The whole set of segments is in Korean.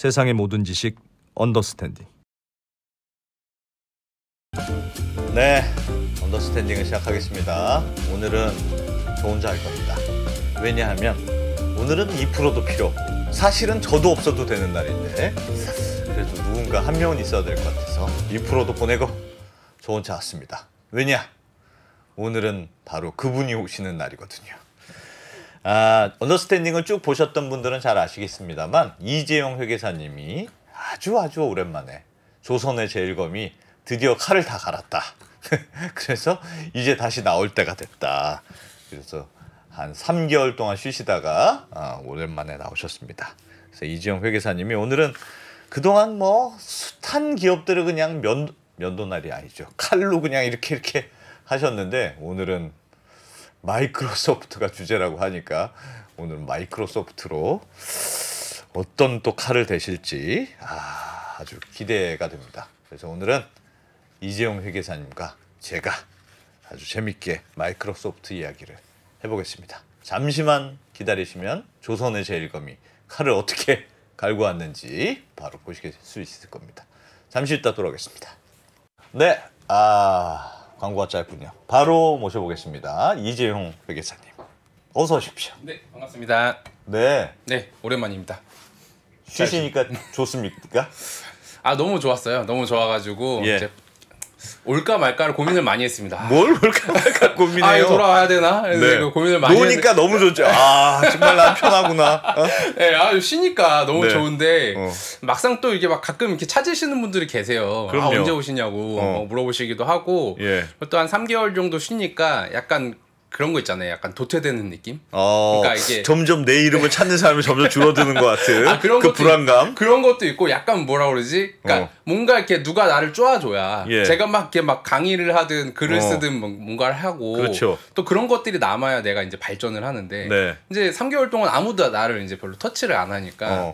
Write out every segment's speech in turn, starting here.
세상의 모든 지식 언더스탠딩. 네, 언더스탠딩을 시작하겠습니다. 오늘은 저 혼자 할 겁니다. 왜냐하면 오늘은 2%도 필요 없고 사실은 저도 없어도 되는 날인데 그래도 누군가 한 명은 있어야 될 것 같아서 2%도 보내고 저 혼자 왔습니다. 왜냐? 오늘은 바로 그분이 오시는 날이거든요. 언더스탠딩을 쭉 보셨던 분들은 잘 아시겠습니다만 이재용 회계사님이 아주 오랜만에 조선의 제일검이 드디어 칼을 다 갈았다. 그래서 이제 다시 나올 때가 됐다. 그래서 한 3개월 동안 쉬시다가 오랜만에 나오셨습니다. 그래서 이재용 회계사님이 오늘은 그동안 뭐 숱한 기업들을 그냥 면도날이 아니죠. 칼로 그냥 이렇게 하셨는데 오늘은 마이크로소프트가 주제라고 하니까 오늘 마이크로소프트로 어떤 또 칼을 대실지 아주 기대가 됩니다. 그래서 오늘은 이재용 회계사님과 제가 아주 재밌게 마이크로소프트 이야기를 해보겠습니다. 잠시만 기다리시면 조선의 제일검이 칼을 어떻게 갈고 왔는지 바로 보실 수 있을 겁니다. 잠시 있다 돌아오겠습니다. 네, 광고가 짧군요. 바로 모셔보겠습니다. 이재용 회계사님, 어서 오십시오. 네, 반갑습니다. 네, 오랜만입니다. 쉬시니까 좋습니까? 너무 좋았어요. 너무 좋아가지고 예. 이제 올까 말까를 고민을 많이 했습니다. 뭘 올까 말까 고민해요? 돌아와야 되나? 네. 고민을 많이 노니까 너무 좋죠. 정말 난 편하구나. 네, 쉬니까 너무 네. 좋은데 막상 또 이게 막 가끔 이렇게 찾으시는 분들이 계세요. 그럼요. 언제 오시냐고 물어보시기도 하고 예. 또 한 3개월 정도 쉬니까 약간 그런 거 있잖아요. 약간 도태되는 느낌? 그러니까 이게 점점 내 이름을 찾는 사람이 점점 줄어드는 것 같은 그런 그 것도 불안감. 그런 것도 있고 약간 뭐라 그러지? 그러니까 뭔가 이렇게 누가 나를 쪼아줘야 예. 제가 막 이렇게 막 강의를 하든 글을 쓰든 뭔가를 하고 그렇죠. 또 그런 것들이 남아야 내가 이제 발전을 하는데 네. 이제 3개월 동안 아무도 나를 이제 별로 터치를 안 하니까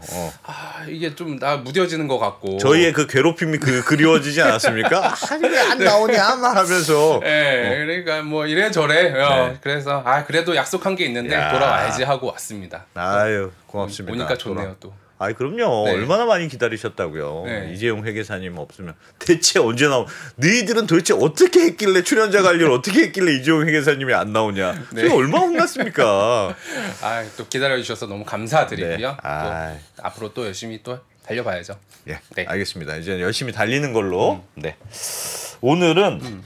이게 좀 나 무뎌지는 것 같고 저희의 그 괴롭힘이 그리워지지 않았습니까? 왜 안 나오냐 말하면서. 그러니까 뭐 이래저래 네. 그래서 그래도 약속한 게 있는데 돌아와야지 하고 왔습니다. 아유, 고맙습니다. 오니까 좋네요 또. 그럼요. 네. 얼마나 많이 기다리셨다고요. 네. 이재용 회계사님 없으면 대체 언제 너희들은 도대체 어떻게 했길래 출연자 관리를 어떻게 했길래 이재용 회계사님이 안 나오냐. 네. 얼마나 혼났습니까? 또 기다려주셔서 너무 감사드리고요. 네. 또 앞으로 또 열심히 또 달려봐야죠. 예, 네. 알겠습니다. 이제 열심히 달리는 걸로. 네. 오늘은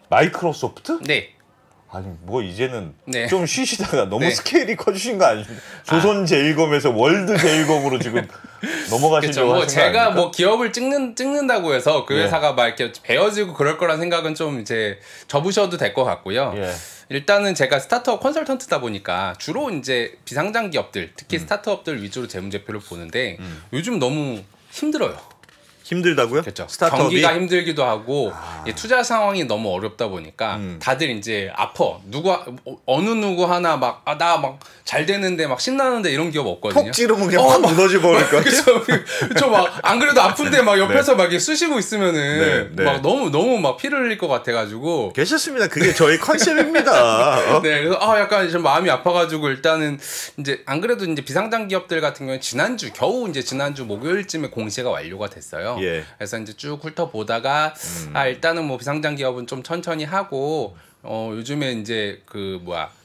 마이크로소프트? 네. 뭐 이제는 네. 좀 쉬시다가 너무 네. 스케일이 커지신 거 아닙니까? 조선 제일검에서 월드 제일검으로 지금 넘어가시려고 뭐 하신 거 제가 아닙니까? 뭐 기업을 찍는다고 해서 그 예. 회사가 막 이렇게 베어지고 그럴 거란 생각은 좀 이제 접으셔도 될 것 같고요. 예. 일단은 제가 스타트업 컨설턴트다 보니까 주로 이제 비상장 기업들, 특히 스타트업들 위주로 재무제표를 보는데 요즘 너무 힘들어요. 힘들다고요? 그렇죠. 스타트업이? 경기가 힘들기도 하고 투자 상황이 너무 어렵다 보니까 다들 이제 어느 누구 하나 막 나 막 잘 되는데 막 신나는데 이런 기업 없거든요. 톡 찌르면 그냥 확 무너져 버릴 것 같아요. 그쵸. 막 안 그래도 아픈데 막 옆에서 막 이렇게 쑤시고 있으면은 네. 막 너무 막 피를 흘릴 것 같아가지고. 괜찮습니다. 그게 저희 컨셉입니다. 네, 그래서 약간 좀 마음이 아파가지고 일단은 이제 안 그래도 이제 비상장 기업들 같은 경우에 겨우 지난주 목요일쯤에 공시가 완료가 됐어요. 예. 그래서 이제 쭉 훑어보다가 일단은 뭐 비상장 기업은 좀 천천히 하고 요즘에 이제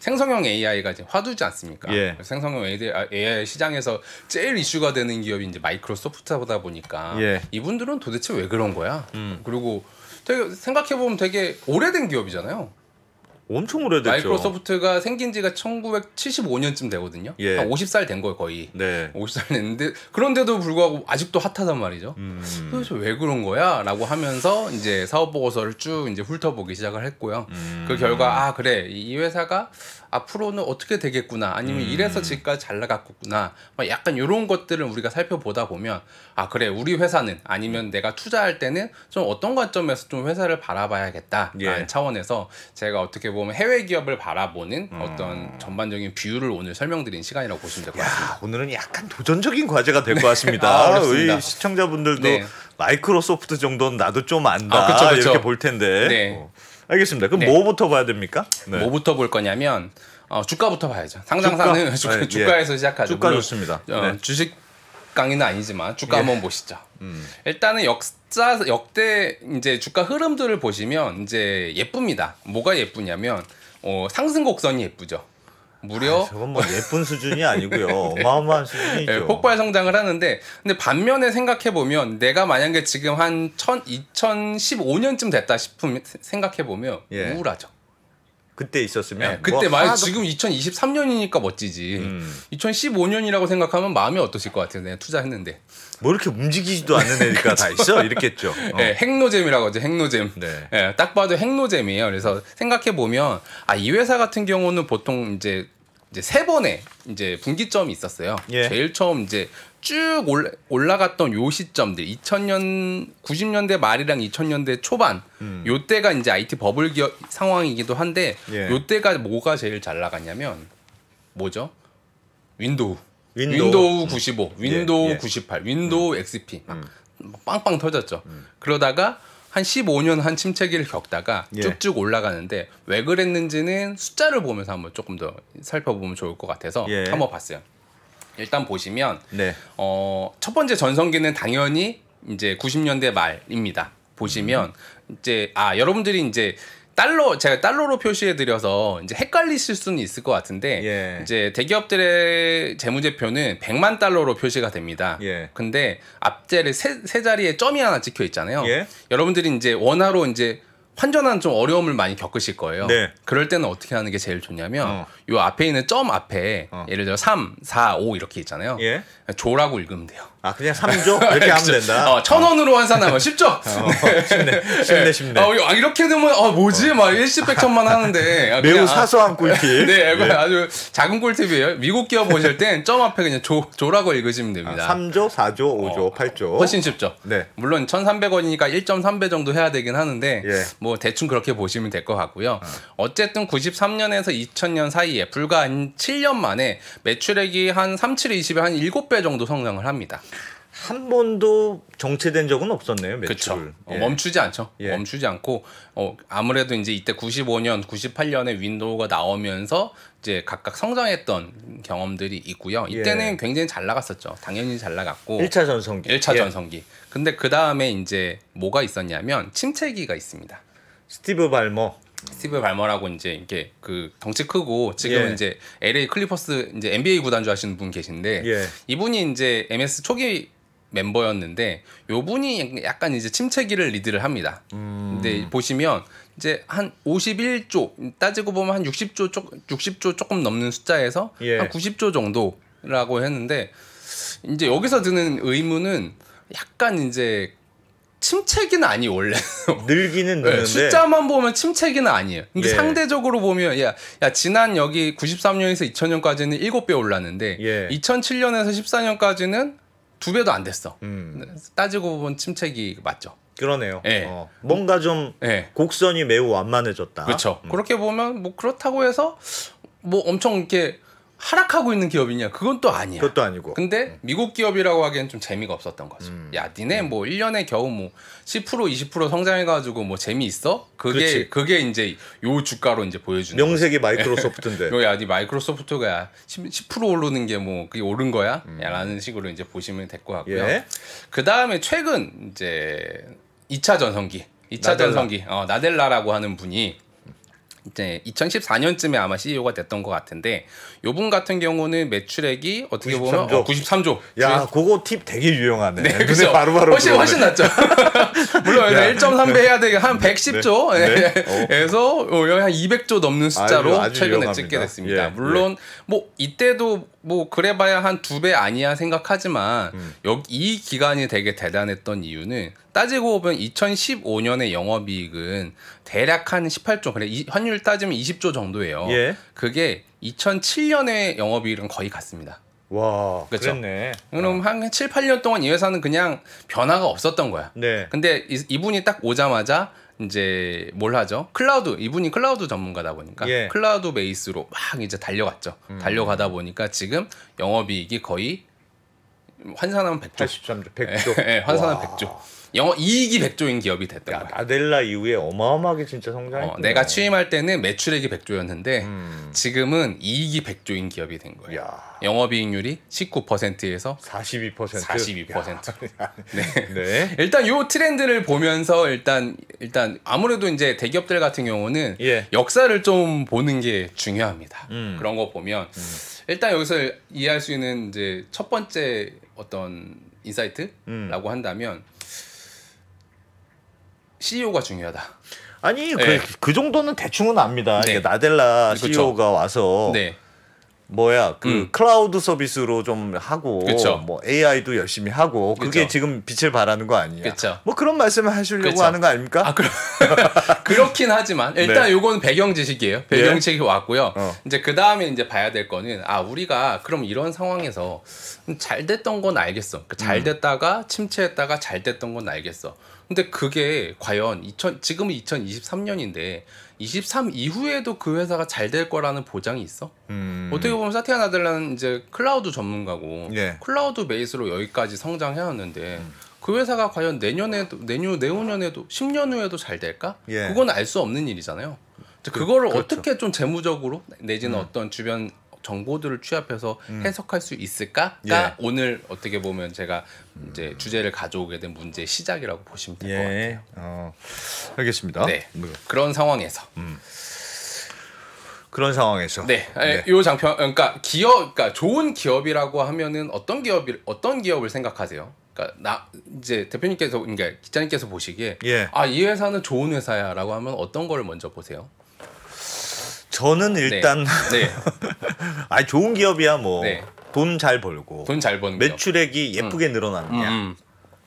생성형 AI가 이제 화두지 않습니까? 예. 생성형 AI 시장에서 제일 이슈가 되는 기업이 이제 마이크로소프트다 보니까 예. 이분들은 도대체 왜 그런 거야? 그리고 되게 생각해보면 되게 오래된 기업이잖아요. 엄청 오래됐죠. 마이크로소프트가 생긴 지가 1975년쯤 되거든요. 예. 한 50살 된 거예요, 거의. 네. 50살 됐는데 그런데도 불구하고 아직도 핫하단 말이죠. 도대체 왜 그런 거야? 라고 하면서 이제 사업 보고서를 쭉 이제 훑어보기 시작을 했고요. 그 결과 그래. 이 회사가 앞으로는 어떻게 되겠구나. 아니면 이래서 지금까지 잘 나갔구나. 막 약간 이런 것들을 우리가 살펴보다 보면 그래. 우리 회사는 아니면 내가 투자할 때는 좀 어떤 관점에서 좀 회사를 바라봐야겠다. 예. 라는 차원에서 제가 어떻게 보면 해외 기업을 바라보는 어떤 전반적인 뷰를 오늘 설명드린 시간이라고 보시면 될 것 같습니다. 오늘은 약간 도전적인 과제가 될 것 같습니다. 어렵습니다. 우리 시청자분들도 네. 마이크로소프트 정도는 나도 좀 안다. 그쵸. 이렇게 볼 텐데. 네. 알겠습니다. 그럼 네. 뭐부터 봐야 됩니까? 네. 뭐부터 볼 거냐면 주가부터 봐야죠. 상장사는 주가? 네, 주가에서 시작하죠. 주가 물론, 좋습니다. 네. 주식 강의는 아니지만 주가 한번 보시죠. 일단은 역대 이제 주가 흐름들을 보시면 이제 예쁩니다. 뭐가 예쁘냐면 상승 곡선이 예쁘죠. 무려 저건 뭐 예쁜 수준이 아니고요. 어마어마한 수준이죠. 네, 폭발 성장을 하는데 근데 반면에 생각해 보면 내가 만약에 지금 한 2015년쯤 됐다 싶으면 생각해 보면 예. 우울하죠. 그때 있었으면 네, 그때 만약 지금 2023년이니까 멋지지. 2015년이라고 생각하면 마음이 어떠실 것 같아요? 내가 투자했는데. 뭐 이렇게 움직이지도 않는 애가 다 있어? 이랬겠죠. 네, 핵노잼이라고 하죠. 핵노잼. 네. 네, 딱 봐도 핵노잼이에요. 그래서 생각해 보면 이 회사 같은 경우는 보통 이제 세 번의 이제 분기점이 있었어요. 예. 제일 처음 이제 쭉 올라갔던 요 시점들 2000년 90년대 말이랑 2000년대 초반 요때가 이제 IT 버블 상황이기도 한데 예. 요때가 뭐가 제일 잘 나갔냐면 뭐죠? 윈도우 95, 윈도우 예. 98, 윈도우 XP 막 빵빵 터졌죠. 그러다가 한 15년 한 침체기를 겪다가 예. 쭉쭉 올라가는데 왜 그랬는지는 숫자를 보면서 한번 조금 더 살펴보면 좋을 것 같아서 예. 한번 봤어요. 일단 보시면 네. 첫 번째 전성기는 당연히 이제 90년대 말입니다. 보시면 이제 여러분들이 이제 제가 달러로 표시해 드려서 이제 헷갈리실 수는 있을 것 같은데 예. 이제 대기업들의 재무제표는 100만 달러로 표시가 됩니다. 예. 근데 앞자리 세 자리에 점이 하나 찍혀 있잖아요. 예. 여러분들이 이제 원화로 이제 환전하는 좀 어려움을 많이 겪으실 거예요. 네. 그럴 때는 어떻게 하는 게 제일 좋냐면 요 앞에 있는 점 앞에 예를 들어 3, 4, 5 이렇게 있잖아요. 예. 조라고 읽으면 돼요. 그냥 3조? 이렇게 하면 된다. 1,000원으로 환산하면 쉽죠? 쉽네. 이렇게 되면 뭐지? 막 일시백천만 하는데 매우 사소한 꿀팁. 네, 아주 작은 꿀팁이에요. 미국 기업 보실 땐 점 앞에 그냥 조라고 읽으시면 됩니다. 3조, 4조, 5조, 8조. 훨씬 쉽죠. 네. 물론 1,300원이니까 1.3배 정도 해야 되긴 하는데 예. 뭐 대충 그렇게 보시면 될 것 같고요. 어쨌든 93년에서 2000년 사이에 불과 한 7년 만에 매출액이 한 37, 20에 한 7배 정도 성장을 합니다. 한 번도 정체된 적은 없었네요, 매출. 그렇죠. 예. 멈추지 않죠. 예. 멈추지 않고 아무래도 이제 이때 95년, 98년에 윈도우가 나오면서 이제 각각 성장했던 경험들이 있고요. 이때는 예. 굉장히 잘 나갔었죠. 당연히 잘 나갔고 1차 전성기. 1차 예. 전성기. 근데 그 다음에 이제 뭐가 있었냐면 침체기가 있습니다. 스티브 발머. 스티브 발머라고 이제 이게 그 덩치 크고 지금 예. 이제 LA 클리퍼스 이제 NBA 구단주 하시는 분 계신데 예. 이분이 이제 MS 초기 멤버였는데 요분이 약간 이제 침체기를 리드를 합니다. 근데 보시면 이제 한 51조 따지고 보면 한 60조 조금 넘는 숫자에서 예. 한 90조 정도라고 했는데 이제 여기서 드는 의문은 약간 이제 침체기는 아니 원래 늘기는 느는데 숫자만 보면 침체기는 아니에요. 근데 예. 상대적으로 보면 야 지난 여기 93년에서 2000년까지는 7배 올랐는데 예. 2007년에서 14년까지는 2배도 안 됐어. 따지고 보면 침체기 맞죠. 그러네요. 예. 뭔가 좀 예. 곡선이 매우 완만해졌다. 그렇죠. 그렇게 보면 뭐 그렇다고 해서 뭐 엄청 이렇게 하락하고 있는 기업이냐? 그건 또 아니야. 그것도 아니고. 근데 미국 기업이라고 하기엔 좀 재미가 없었던 거죠. 야, 니네 뭐 1년에 겨우 뭐 10% 20% 성장해 가지고 뭐 재미있어? 그렇지. 그게 이제 요 주가로 이제 보여주는 명색이 마이크로소프트인데. 거죠. 야, 니 마이크로소프트가 10% 오르는 게 뭐 그게 오른 거야? 라는 식으로 이제 보시면 될 것 같고요. 예. 그다음에 최근 이제 2차 전성기. 2차 나델라. 전성기. 나델라라고 하는 분이 이제 2014년쯤에 아마 CEO가 됐던 것 같은데 요분 같은 경우는 매출액이 어떻게 보면 93조. 야, 그거 팁 되게 유용하네. 네, 눈에 그죠. 바로바로 훨씬 낫죠. 물론 1.3배 해야 되게 한 110조 네. 에서 한 200조 넘는 숫자로 아주 최근에 유용합니다. 찍게 됐습니다. 예, 물론 뭐 이때도 뭐 그래봐야 한 2배 아니야 생각하지만 이 기간이 되게 대단했던 이유는 따지고 보면 2015년의 영업이익은 대략 한 18조, 그래 환율 따지면 20조 정도예요. 예. 그게 2007년의 영업이익은 거의 같습니다. 와, 그쵸? 그랬네. 그럼 한 7, 8년 동안 이 회사는 그냥 변화가 없었던 거야. 네. 근데 이분이 딱 오자마자 이제 뭘 하죠? 이분이 클라우드 전문가다 보니까 예. 클라우드 베이스로 막 이제 달려갔죠. 달려가다 보니까 지금 영업이익이 거의 환산하면 100조. 83조, 100조. 환산하면 100조. 영업 이익이 100조인 기업이 됐던 거야. 나델라 이후에 어마어마하게 진짜 성장했구나. 내가 취임할 때는 매출액이 100조였는데 지금은 이익이 100조인 기업이 된 거예요. 야. 영업이익률이 19%에서 42%. 42%. 네. 네. 일단 요 트렌드를 보면서 일단 아무래도 이제 대기업들 같은 경우는 예. 역사를 좀 보는 게 중요합니다. 그런 거 보면 일단 여기서 이해할 수 있는 이제 첫 번째 어떤 인사이트라고 한다면 CEO가 중요하다. 아니 네. 그 정도는 대충은 압니다. 네. 나델라 그쵸. CEO가 와서 네. 뭐야 클라우드 서비스로 좀 하고 그쵸. 뭐 AI도 열심히 하고 그게 그쵸. 지금 빛을 발하는 거 아니야? 그쵸. 뭐 그런 말씀을 하시려고 그쵸. 하는 거 아닙니까? 아, 그렇긴 하지만 일단 네. 요건 배경 지식이에요. 배경 네. 지식이 왔고요. 어. 이제 그 다음에 이제 봐야 될 거는 우리가 그럼 이런 상황에서 잘 됐던 건 알겠어. 잘 됐다가 침체했다가 잘 됐던 건 알겠어. 근데 그게 과연 지금은 2023년인데 23 이후에도 그 회사가 잘 될 거라는 보장이 있어? 어떻게 보면 사티아 나델라는 이제 클라우드 전문가고 예. 클라우드 베이스로 여기까지 성장해왔는데 그 회사가 과연 내년에도 내후년에도 10년 후에도 잘 될까? 예. 그건 알 수 없는 일이잖아요. 그거를 그렇죠. 어떻게 좀 재무적으로 내지는 어떤 주변 정보들을 취합해서 해석할 수 있을까가 예. 오늘 어떻게 보면 제가 이제 주제를 가져오게 된 문제의 시작이라고 보시면 될 것 예. 같아요. 알겠습니다. 네. 그런 상황에서 그런 상황에서 네, 요 장편 그러니까 그러니까 좋은 기업이라고 하면은 어떤 기업을 생각하세요? 그러니까 이제 대표님께서 그러니까 기자님께서 보시기에 예. 이 회사는 좋은 회사야라고 하면 어떤 걸 먼저 보세요? 저는 일단 네. 좋은 기업이야 뭐 네. 돈 잘 벌고 돈 잘 버는 기업. 매출액이 예쁘게 늘어나느냐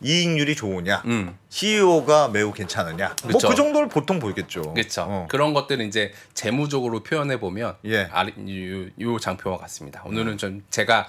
이익률이 좋으냐 CEO가 매우 괜찮으냐 뭐 그쵸. 그 정도를 보통 보겠죠. 그렇죠. 그런 것들은 이제 재무적으로 표현해 보면 예. 요 장표와 같습니다. 오늘은 좀 제가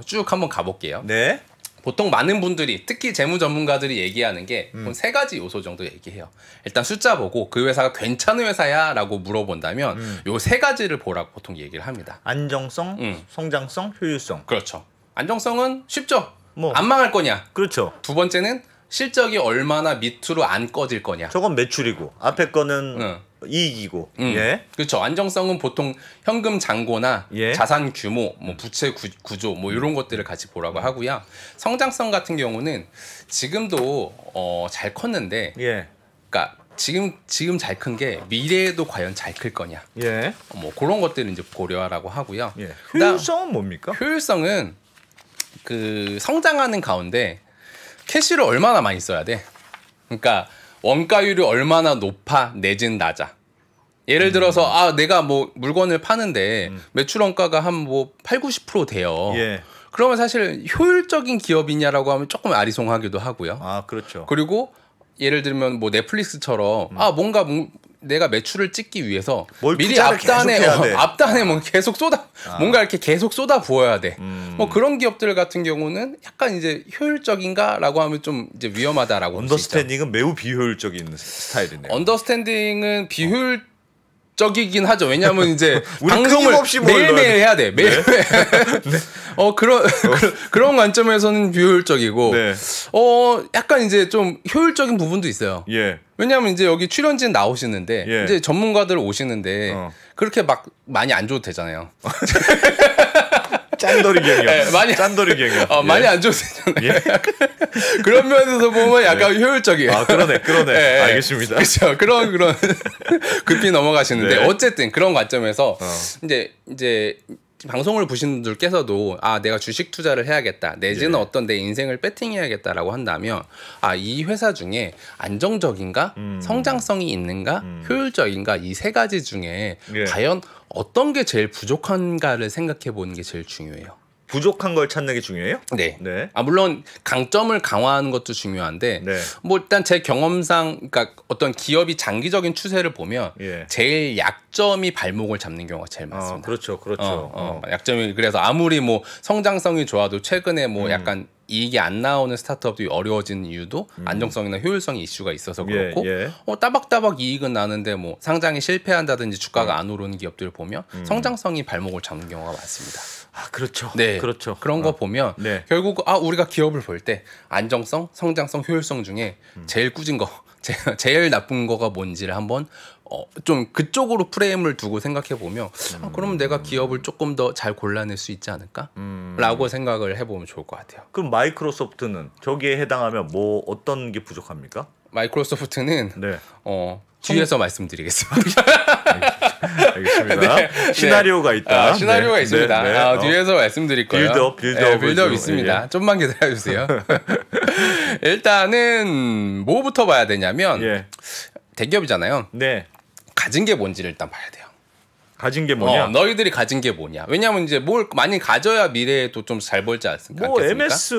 쭉 한번 가볼게요. 네. 보통 많은 분들이 특히 재무 전문가들이 얘기하는 게 세 가지 요소 정도 얘기해요. 일단 숫자 보고 그 회사가 괜찮은 회사야라고 물어본다면 요 세 가지를 보라고 보통 얘기를 합니다. 안정성, 성장성, 효율성. 그렇죠. 안정성은 쉽죠. 뭐. 안 망할 거냐. 그렇죠. 두 번째는 실적이 얼마나 밑으로 안 꺼질 거냐. 저건 매출이고 앞에 거는 이익이고. 예. 그렇죠. 안정성은 보통 현금 잔고나 예. 자산 규모, 뭐 부채 구조 뭐 이런 것들을 같이 보라고 하고요. 성장성 같은 경우는 지금도 잘 컸는데, 예. 그러니까 지금 잘 큰 게 미래에도 과연 잘 클 거냐. 예. 뭐 그런 것들을 이제 고려하라고 하고요. 예. 효율성은 뭡니까? 효율성은 그 성장하는 가운데 캐시를 얼마나 많이 써야 돼. 그러니까 원가율이 얼마나 높아 내진 낮아. 예를 들어서 내가 뭐 물건을 파는데 매출 원가가 한 뭐 80, 90% 돼요. 예. 그러면 사실 효율적인 기업이냐라고 하면 조금 아리송하기도 하고요. 그렇죠. 그리고 예를 들면 뭐 넷플릭스처럼 뭔가 내가 매출을 찍기 위해서 뭘 미리 투자를 계속 해야 돼. 앞단에 뭐 계속 뭔가 이렇게 계속 쏟아 부어야 돼. 뭐 그런 기업들 같은 경우는 약간 이제 효율적인가라고 하면 좀 이제 위험하다라고 볼 수 있죠. 언더스탠딩은 매우 비효율적인 스타일이네요. 언더스탠딩은 비효율적이긴 하죠. 왜냐하면 이제 우리 방송을 끊임없이 뭘 매일매일 넣어야 해야 돼. 매일. 그런 관점에서는 비효율적이고, 네. 약간 이제 좀 효율적인 부분도 있어요. 예. 왜냐하면 이제 여기 출연진 나오시는데 예. 이제 전문가들 오시는데 그렇게 막 많이 안 줘도 되잖아요. 짠돌이 경영. 네, 짠돌이 경영. 많이 안 줘도 되잖아요. 그런 면에서 보면 약간 효율적이에요. 그러네. 네, 알겠습니다. 그렇죠. 그런 급히 넘어가시는데 네. 어쨌든 그런 관점에서 이제 방송을 보신 분들께서도 내가 주식 투자를 해야겠다 내지는 어떤 내 인생을 배팅해야겠다라고 한다면 이 회사 중에 안정적인가 성장성이 있는가 효율적인가 이 세 가지 중에 예. 과연 어떤 게 제일 부족한가를 생각해 보는 게 제일 중요해요. 부족한 걸 찾는 게 중요해요? 네. 네. 물론 강점을 강화하는 것도 중요한데 네. 뭐 일단 제 경험상 그러니까 어떤 기업이 장기적인 추세를 보면 예. 제일 약점이 발목을 잡는 경우가 제일 많습니다. 그렇죠. 약점이 그래서 아무리 뭐 성장성이 좋아도 최근에 뭐 약간 이익이 안 나오는 스타트업들이 어려워지는 이유도 안정성이나 효율성이 이슈가 있어서 그렇고 따박따박 이익은 나는데 뭐 상장이 실패한다든지 주가가 안 오르는 기업들을 보면 성장성이 발목을 잡는 경우가 많습니다. 아, 그렇죠. 네, 그렇죠. 그런 거 보면 네. 결국 우리가 기업을 볼 때 안정성, 성장성, 효율성 중에 제일 꾸진 거, 제일 나쁜 거가 뭔지를 한번 좀 그쪽으로 프레임을 두고 생각해 보면 그러면 내가 기업을 조금 더 잘 골라낼 수 있지 않을까?라고 생각을 해보면 좋을 것 같아요. 그럼 마이크로소프트는 저기에 해당하면 뭐 어떤 게 부족합니까? 마이크로소프트는 네. 뒤에서 말씀드리겠습니다. 알겠습니다. 네. 시나리오가 있다. 시나리오가 네. 있습니다. 네. 네. 뒤에서 말씀드릴 거예요. 빌드업 있습니다. 좀만 기다려주세요. 일단은 뭐부터 봐야 되냐면 대기업이잖아요. 네. 가진 게 뭔지를 일단 봐야 돼요. 가진 게 뭐냐? 너희들이 가진 게 뭐냐? 왜냐하면 이제 뭘 많이 가져야 미래에도 좀 잘 벌지 않습니까? 뭐 MS,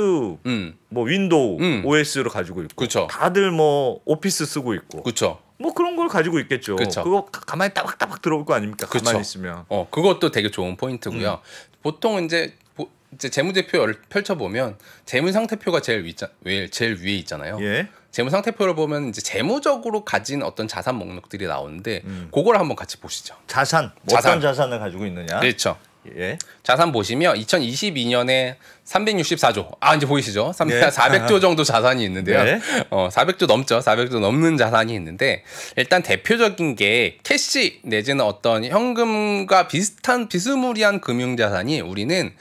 뭐 윈도우, OS를 가지고 있고, 그쵸. 다들 뭐 오피스 쓰고 있고, 그렇죠. 뭐 그런 걸 가지고 있겠죠. 그쵸. 그거 가만히 따박따박 들어올 거 아닙니까? 그쵸. 가만히 있으면. 그것도 되게 좋은 포인트고요. 보통 이제 재무제표를 펼쳐보면 재무상태표가 제일 위에 있잖아요. 예. 재무상태표를 보면 이제 재무적으로 가진 어떤 자산 목록들이 나오는데 그걸 한번 같이 보시죠. 자산. 어떤 자산을 가지고 있느냐? 그렇죠. 예. 자산 보시면 2022년에 364조. 이제 보이시죠? 네. 400조 정도 자산이 있는데요. 네. 400조 넘죠. 400조 넘는 자산이 있는데 일단 대표적인 게 캐시 내지는 어떤 현금과 비슷한 비스무리한 금융 자산이 우리는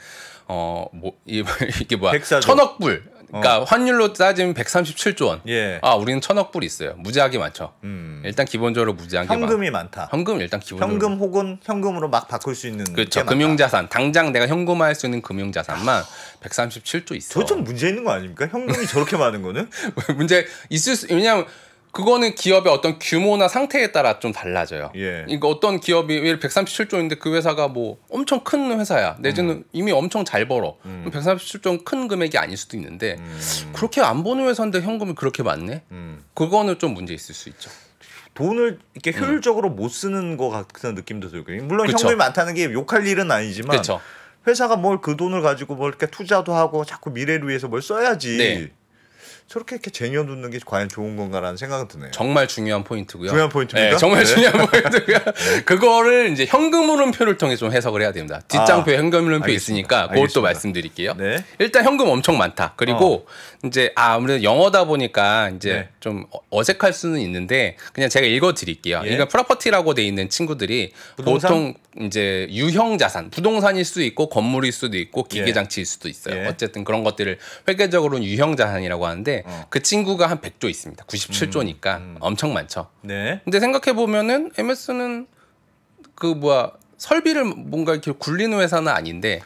이게 뭐야? 104조. 1,000억 불. 그러니까 환율로 따지면 137조 원. 예. 우리는 1,000억 불 있어요. 무지하게 많죠. 일단 기본적으로 무지한 게 현금이 많다. 현금 일단 기본적으로. 현금 혹은 현금으로 막 바꿀 수 있는 그렇죠. 금융자산. 당장 내가 현금화할 수 있는 금융자산만 137조 있어. 저 좀 문제 있는 거 아닙니까? 현금이 저렇게 많은 거는? 문제 있을 수 왜냐하면 그거는 기업의 어떤 규모나 상태에 따라 좀 달라져요. 예. 그러니까 어떤 기업이 137조인데 그 회사가 뭐 엄청 큰 회사야. 내지는 이미 엄청 잘 벌어. 137조는 큰 금액이 아닐 수도 있는데 그렇게 안 버는 회사인데 현금이 그렇게 많네? 그거는 좀 문제 있을 수 있죠. 돈을 이렇게 효율적으로 못 쓰는 것 같은 느낌도 들고. 물론 그쵸. 현금이 많다는 게 욕할 일은 아니지만 그쵸. 회사가 뭘 그 돈을 가지고 뭘 이렇게 투자도 하고 자꾸 미래를 위해서 뭘 써야지. 네. 저렇게 이렇게 쟁여두는 게 과연 좋은 건가라는 생각은 드네요. 정말 중요한 포인트고요. 중요한 포인트입니까? 네, 정말 네. 중요한 포인트고요. 그거를 이제 현금 흐름표를 통해 좀 해석을 해야 됩니다. 뒷장표에 현금 흐름표 알겠습니다. 있으니까 그것도 알겠습니다. 말씀드릴게요. 네. 일단 현금 엄청 많다. 그리고 이제 아무래도 영어다 보니까 이제 네. 좀 어색할 수는 있는데 그냥 제가 읽어드릴게요. 예. 그러니까 프로퍼티라고 돼 있는 친구들이 부동산? 보통 이제 유형 자산, 부동산일 수도 있고 건물일 수도 있고 기계장치일 수도 있어요. 예. 어쨌든 그런 것들을 회계적으로는 유형 자산이라고 하는데 그 친구가 한 100조 있습니다. 97조니까 엄청 많죠. 네. 근데 생각해 보면은 MS는 설비를 뭔가 이렇게 굴리는 회사는 아닌데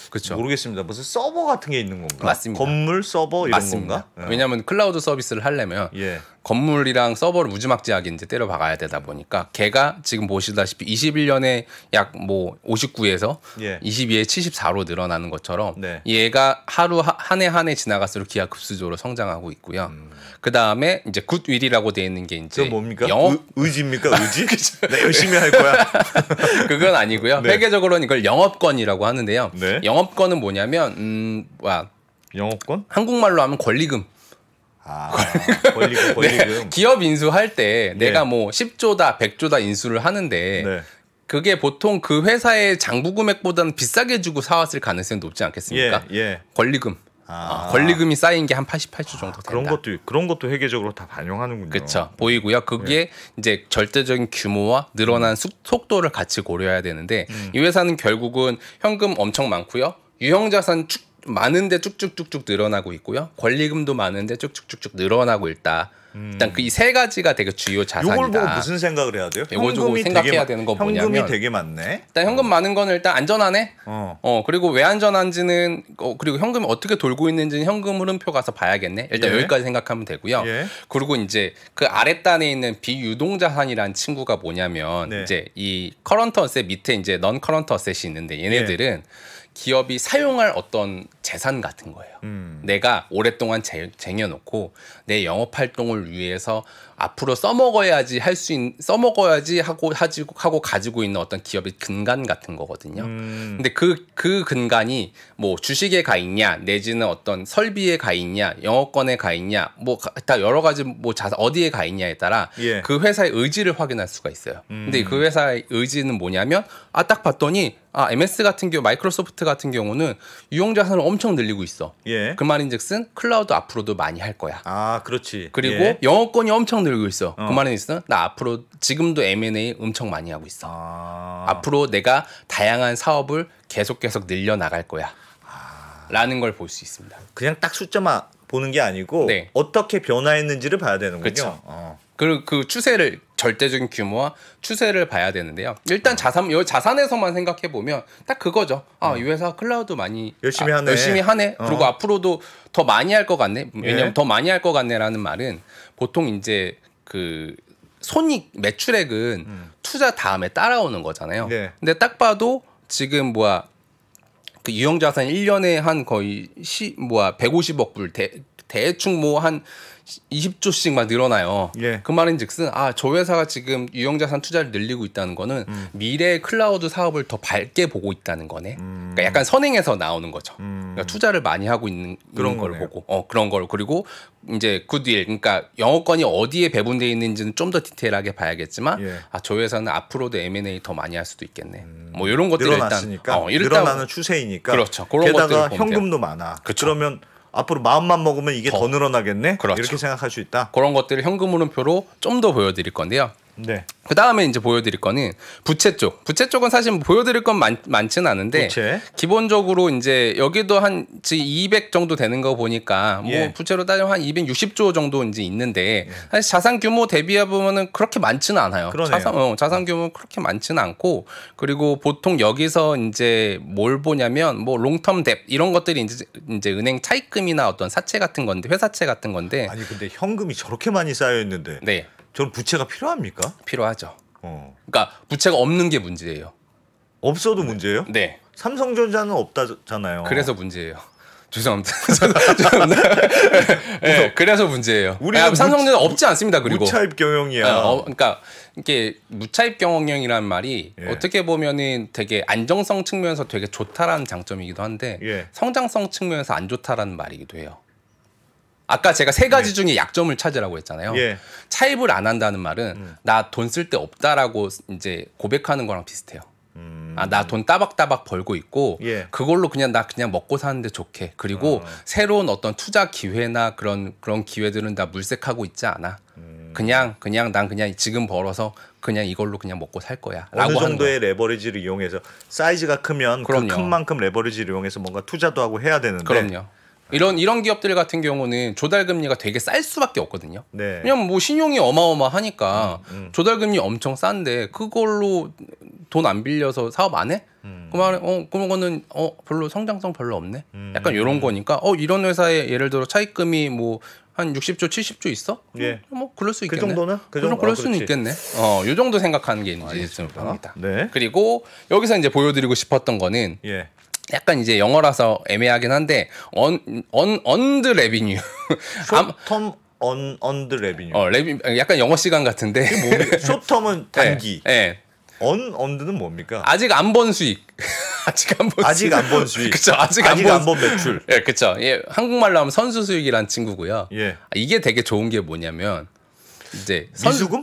그렇죠. 모르겠습니다. 무슨 서버 같은 게 있는 건가? 맞습니다. 건물 서버 이런 맞습니다. 건가? 왜냐하면 클라우드 서비스를 하려면 예. 건물이랑 서버를 무지막지하게 이제 때려 박아야 되다 보니까 걔가 지금 보시다시피 21년에 약 뭐 59에서 예. 22에 74로 늘어나는 것처럼 네. 얘가 하루 한 해 지나갈수록 기하급수적으로 성장하고 있고요. 그 다음에 이제 굿윌이라고 돼 있는 게 이제 저 뭡니까? 영업 의지입니까? 의지? 네, 열심히 할 거야. 그건 아니고요. 네. 회계적으로는 이걸 영업권이라고 하는데요. 네. 영업권은 뭐냐면 영업권? 한국말로 하면 권리금. 권리금. 네, 기업 인수할 때 네. 내가 뭐 10조다, 100조다 인수를 하는데 네. 그게 보통 그 회사의 장부 금액보다는 비싸게 주고 사왔을 가능성이 높지 않겠습니까? 예. 권리금. 권리금이 쌓인 게 한 88조 정도 된다. 그런 것도 회계적으로 다 반영하는군요. 그렇죠. 보이고요. 그게 이제 절대적인 규모와 늘어난 속도를 같이 고려해야 되는데 이 회사는 결국은 현금 엄청 많고요. 유형 자산 많은데 쭉쭉쭉쭉 늘어나고 있고요. 권리금도 많은데 쭉쭉쭉쭉 늘어나고 있다. 일단 그 이 세 가지가 되게 주요 자산이다. 이걸 보고 무슨 생각을 해야 돼요? 이걸 보고 생각해야 되는 건 뭐냐면 현금이 되게 많네. 일단 현금 많은 거는 일단 안전하네. 그리고 왜 안전한지는 그리고 현금이 어떻게 돌고 있는지는 현금 흐름표 가서 봐야겠네. 일단 예. 여기까지 생각하면 되고요. 예. 그리고 이제 그 아랫단에 있는 비유동자산이라는 친구가 뭐냐면 네. 이제 이 커런트 어셋 밑에 이제 넌 커런트 어셋이 있는데 얘네들은 기업이 사용할 어떤 재산 같은 거예요. 내가 오랫동안 쟁여놓고 내 영업 활동을 위해서 앞으로 써먹어야지 하고 가지고 있는 어떤 기업의 근간 같은 거거든요. 근데 그 근간이 뭐 주식에 가 있냐, 내지는 어떤 설비에 가 있냐, 영업권에 가 있냐, 뭐 다 여러 가지 뭐 어디에 가 있냐에 따라 예. 그 회사의 의지를 확인할 수가 있어요. 근데 그 회사의 의지는 뭐냐면 딱 봤더니 MS 같은 경우, 마이크로소프트 같은 경우는 유용 자산을 엄청 늘리고 있어. 예. 그 말인즉슨 클라우드 앞으로도 많이 할 거야. 아, 그렇지. 그리고 예. 영업권이 엄청 늘고 있어. 그 말인즉슨 나 앞으로 지금도 M&A 엄청 많이 하고 있어. 앞으로 내가 다양한 사업을 계속 늘려 나갈 거야. 라는 걸 볼 수 있습니다. 그냥 딱 숫자만 보는 게 아니고 네. 어떻게 변화했는지를 봐야 되는군요. 그렇죠. 그 추세를 절대적인 규모와 추세를 봐야 되는데요. 일단 자산에서만 생각해 보면 딱 그거죠. 이 회사 클라우드 많이 열심히 하네. 열심히 하네. 그리고 앞으로도 더 많이 할 것 같네. 왜냐면 예. 더 많이 할 것 같네라는 말은 보통 이제 그 손익 매출액은 투자 다음에 따라오는 거잖아요. 네. 근데 딱 봐도 지금 그 유형자산 1년에 한 거의 150억 불 대충 뭐 한 20조씩 막 늘어나요. 예. 그 말인즉슨 저 회사가 지금 유형자산 투자를 늘리고 있다는 거는 미래의 클라우드 사업을 더 밝게 보고 있다는 거네. 그러니까 약간 선행해서 나오는 거죠. 그러니까 투자를 많이 하고 있는 그런 걸 거네요. 보고 그런 걸 그리고 이제 굿딜 그러니까 영업권이 어디에 배분되어 있는지는 좀 더 디테일하게 봐야겠지만 예. 저 회사는 앞으로도 M&A 더 많이 할 수도 있겠네. 뭐 이런 것들을 늘어났으니까 일단 늘어나는 추세이니까. 그렇죠. 그런 게다가 것들을 보면 현금도 많아. 그렇죠. 그러면 앞으로 마음만 먹으면 이게 더 늘어나겠네. 그렇죠. 이렇게 생각할 수 있다. 그런 것들을 현금 흐름표로 좀 더 보여드릴 건데요. 네. 그 다음에 이제 보여드릴 거는 부채 쪽. 부채 쪽은 사실 보여드릴 건 많지는 않은데 부채. 기본적으로 이제 여기도 한 200 정도 되는 거 보니까 뭐 예. 부채로 따지면 한 260조 정도 이제 있는데 사실 자산 규모 대비해 보면은 그렇게 많지는 않아요. 그러네요. 자산 규모 그렇게 많지는 않고 그리고 보통 여기서 이제 뭘 보냐면 뭐 롱텀 뎁 이런 것들이 이제 은행 차입금이나 어떤 사채 같은 건데 회사채 같은 건데 아니 근데 현금이 저렇게 많이 쌓여 있는데 네 저는 부채가 필요합니까? 필요하죠. 어. 그러니까 부채가 없는 게 문제예요. 없어도 문제예요? 네. 삼성전자는 없다잖아요. 그래서 문제예요. 죄송합니다. 네, 그래서 문제예요. 우리는 삼성전자 없지 않습니다. 그리고 무차입 경영이야. 그러니까 이게 무차입 경영이라는 말이 예. 어떻게 보면은 되게 안정성 측면에서 되게 좋다라는 장점이기도 한데 예. 성장성 측면에서 안 좋다라는 말이기도 해요. 아까 제가 세 가지 중에 약점을 찾으라고 했잖아요. 예. 차입을 안 한다는 말은 나 돈 쓸 데 없다라고 이제 고백하는 거랑 비슷해요. 나 돈 따박따박 벌고 있고 예. 그걸로 나 그냥 먹고 사는데 좋게. 그리고 새로운 어떤 투자 기회나 그런 기회들은 다 물색하고 있지 않아. 그냥 난 그냥 지금 벌어서 그냥 이걸로 그냥 먹고 살 거야. 어느 라고 정도의 레버리지를 이용해서 사이즈가 크면 그 그럼요. 큰 만큼 레버리지를 이용해서 뭔가 투자도 하고 해야 되는데. 그럼요. 이런 기업들 같은 경우는 조달금리가 되게 쌀 수밖에 없거든요. 네. 왜냐면 뭐 신용이 어마어마하니까 조달금리 엄청 싼데 그걸로 돈 안 빌려서 사업 안 해? 그러면 그거는 별로 성장성 별로 없네. 약간 이런 거니까 이런 회사에 예를 들어 차입금이 뭐 한 60조, 70조 있어? 예. 뭐 그럴 수 그 있겠네. 정도는? 그럴 수는 그렇지. 있겠네. 요 정도 생각하는 게 이제 좀 합니다. 네. 그리고 여기서 이제 보여드리고 싶었던 거는 예. 약간 이제 영어라서 애매하긴 한데 언드 레비뉴 숏텀 언드 레비뉴. 약간 영어 시간 같은데 숏텀은 단기. 네. 언드는 뭡니까? 아직 안 번 수익. 아직 안 번 수익. 그쵸. 아직 안 번 매출. 예, 그쵸. 예, 한국말로 하면 선수 수익이란 친구고요. 예. 이게 되게 좋은 게 뭐냐면 이제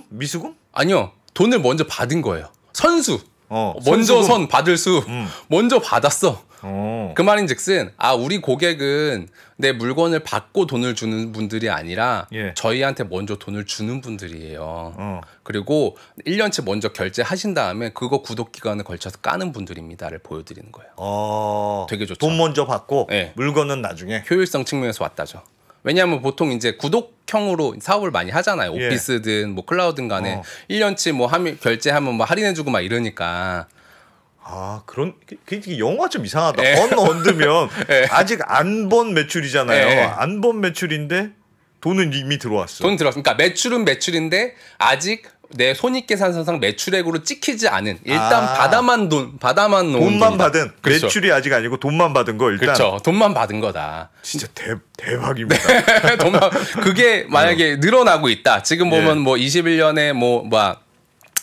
미수금? 아니요. 돈을 먼저 받은 거예요. 선수. 선수금. 먼저 받을 수. 먼저 받았어. 그 말인즉슨 우리 고객은 내 물건을 받고 돈을 주는 분들이 아니라 예. 저희한테 먼저 돈을 주는 분들이에요. 그리고 1년치 먼저 결제하신 다음에 그거 구독 기간을 걸쳐서 까는 분들입니다를 보여드리는 거예요. 되게 좋죠. 돈 먼저 받고 네. 물건은 나중에. 효율성 측면에서 왔다죠. 왜냐하면 보통 이제 구독형으로 사업을 많이 하잖아요. 예. 오피스든 뭐 클라우드든 간에 1년치 뭐 결제하면 뭐 할인해주고 막 이러니까. 그게 영어가 좀 이상하다. 예. 언드면 예. 아직 안 번 매출이잖아요. 예. 안 번 매출인데 돈은 이미 들어왔어. 돈 들어왔어. 그러니까 매출은 매출인데 아직 내 손익계산서상 매출액으로 찍히지 않은 일단 받아만 놓은 돈만 돈이다. 받은 그렇죠. 매출이 아직 아니고 돈만 받은 거 일단 그렇죠. 돈만 받은 거다. 진짜 대박입니다. 돈만 그게 만약에 늘어나고 있다. 지금 보면 뭐 21년에 뭐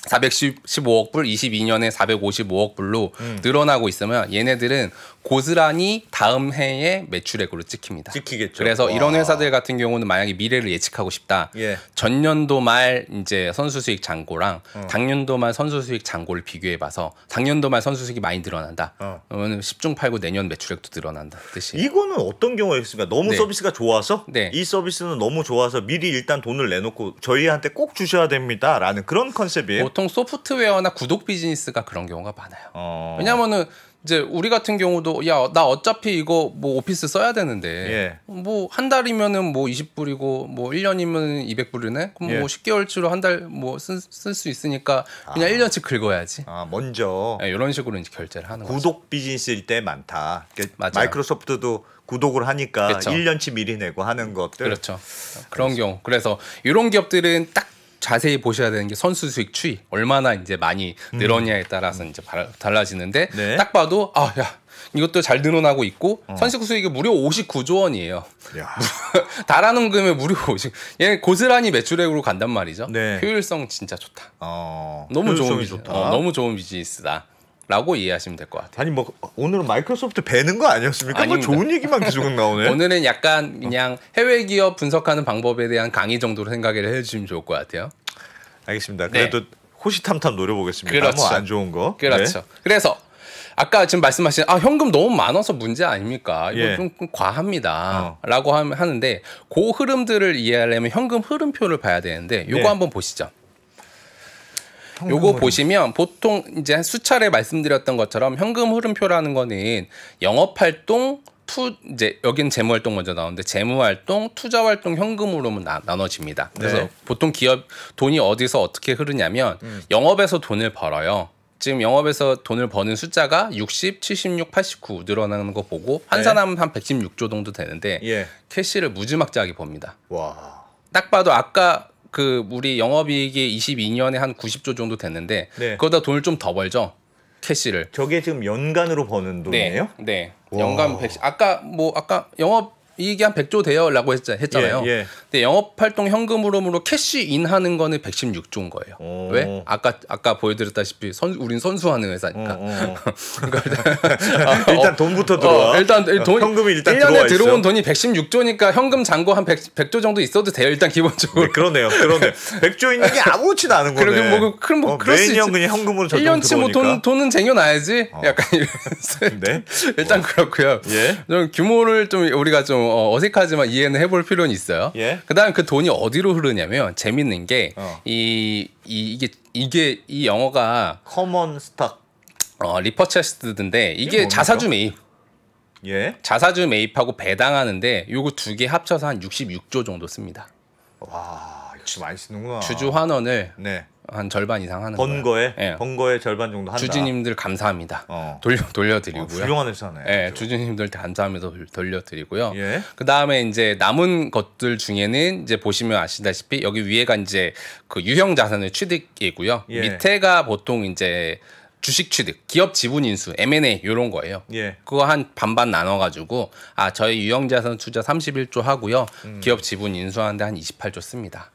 415억 불, 22년에 455억 불로 늘어나고 있으면 얘네들은 고스란히 다음 해에 매출액으로 찍힙니다. 찍히겠죠. 그래서 와. 이런 회사들 같은 경우는 만약에 미래를 예측하고 싶다. 예. 전년도 말 이제 선수 수익 잔고랑 당년도 말 선수 수익 잔고를 비교해 봐서 당년도 말 선수 수익이 많이 늘어난다. 그러면 10중 8구 내년 매출액도 늘어난다. 뜻이. 이거는 어떤 경우가 있습니까? 너무 네. 서비스가 좋아서 네. 이 서비스는 너무 좋아서 미리 일단 돈을 내놓고 저희한테 꼭 주셔야 됩니다라는 그런 컨셉이에요. 보통 소프트웨어나 구독 비즈니스가 그런 경우가 많아요. 왜냐면은 이제 우리 같은 경우도 야 나 어차피 이거 뭐 오피스 써야 되는데 예. 뭐 한 달이면은 뭐 20불이고 뭐 1년이면 200불이네. 그럼 예. 뭐 10개월치로 한 달 뭐 쓸 수 있으니까 그냥 1년치 긁어야지. 먼저 네, 이런 식으로 이제 결제를 하는 거죠. 구독 비즈니스일 때 많다. 그러니까 맞아요. 마이크로소프트도 구독을 하니까 그쵸. 1년치 미리 내고 하는 것들. 그렇죠. 그런 경우. 그래서 이런 기업들은 딱 자세히 보셔야 되는 게 선수 수익 추이 얼마나 이제 많이 늘었냐에 따라서 이제 달라지는데 네. 딱 봐도 야 이것도 잘 늘어나고 있고 선수 수익이 무려 59조 원이에요. 야. 달하는 금액 무려 50. 얘 고스란히 매출액으로 간단 말이죠. 네. 효율성 진짜 좋다. 너무 좋은 좋다. 너무 좋은 비즈니스다. 라고 이해하시면 될 것 같아요. 아니 뭐 오늘은 마이크로소프트 배는 거 아니었습니까? 뭐 아닙니다. 좋은 얘기만 계속 나오네. 오늘은 약간 그냥 해외 기업 분석하는 방법에 대한 강의 정도로 생각을 해주시면 좋을 것 같아요. 알겠습니다. 그래도 호시탐탐 노려보겠습니다. 그렇죠. 뭐 안 좋은 거. 그렇죠. 네. 그래서 아까 지금 말씀하신 현금 너무 많아서 문제 아닙니까? 이거 예. 좀 과합니다.라고 하는데 그 흐름들을 이해하려면 현금 흐름표를 봐야 되는데 요거 네. 한번 보시죠. 요거 보시면 보통 이제 수차례 말씀드렸던 것처럼 현금 흐름표라는 거는 영업 활동 이제 여기는 재무 활동 먼저 나오는데 재무 활동, 투자 활동 현금으로만 나눠집니다. 그래서 네. 보통 기업 돈이 어디서 어떻게 흐르냐면 영업에서 돈을 벌어요. 지금 영업에서 돈을 버는 숫자가 60, 76, 89 늘어나는 거 보고 환산하면 한 116조 정도 되는데 예. 캐시를 무지막지하게 봅니다. 와. 딱 봐도 아까 그 우리 영업이익이 22년에 한 90조 정도 됐는데 네. 그거다 돈을 좀 더 벌죠. 캐시를. 저게 지금 연간으로 버는 돈이에요? 네. 와. 연간 100. 아까 영업 이익이 한 100조 돼요 라고 했잖아요. 예. 근데 영업 활동 현금 흐름으로 캐시인 하는 거는 116조인 거예요. 오. 왜? 아까 보여드렸다시피 우린 선수하는 회사니까. 일단 돈부터 들어와. 일단 돈 현금이 일단 1년에 들어와 들어온 있어. 돈이 116조니까 현금 잔고 한 100조 정도 있어도 돼요. 일단 기본적으로. 네, 그러네요. 100조 있는 게 아무렇지도 않은 거네. 그리고 그럴 수 매년 있지. 그냥 현금으로 저돈 1년치 뭐 들어오니까. 돈은 쟁여놔야지. 약간 이런. 네. 일단 그렇고요. 예. 좀 규모를 좀 우리가 좀 어색하지만 이해는 해볼 필요는 있어요. 예. 그다음 그 돈이 어디로 흐르냐면 재밌는 게 이게 이 영어가 커먼 스탁. 리퍼체스드인데 이게 뭡니까? 자사주 매입. 예. 자사주 매입하고 배당하는데 요거 두 개 합쳐서 한 66조 정도 씁니다. 와, 역시 많이 쓰는구나. 주주 환원을 네. 한 절반 이상 하는 번 거예요. 거에 예. 번 거에 절반 정도 한다. 주주님들 감사합니다. 어. 돌려드리고요. 훌륭한 회사네. 네, 아주. 주주님들 감사합니다. 돌려드리고요. 예. 그 다음에 이제 남은 것들 중에는 이제 보시면 아시다시피 여기 위에가 이제 그 유형 자산의 취득이고요. 예. 밑에가 보통 이제 주식 취득, 기업 지분 인수, M&A 이런 거예요. 예. 그거 한 반반 나눠가지고 저희 유형 자산 투자 31조 하고요. 기업 지분 인수하는데 한 28조 씁니다.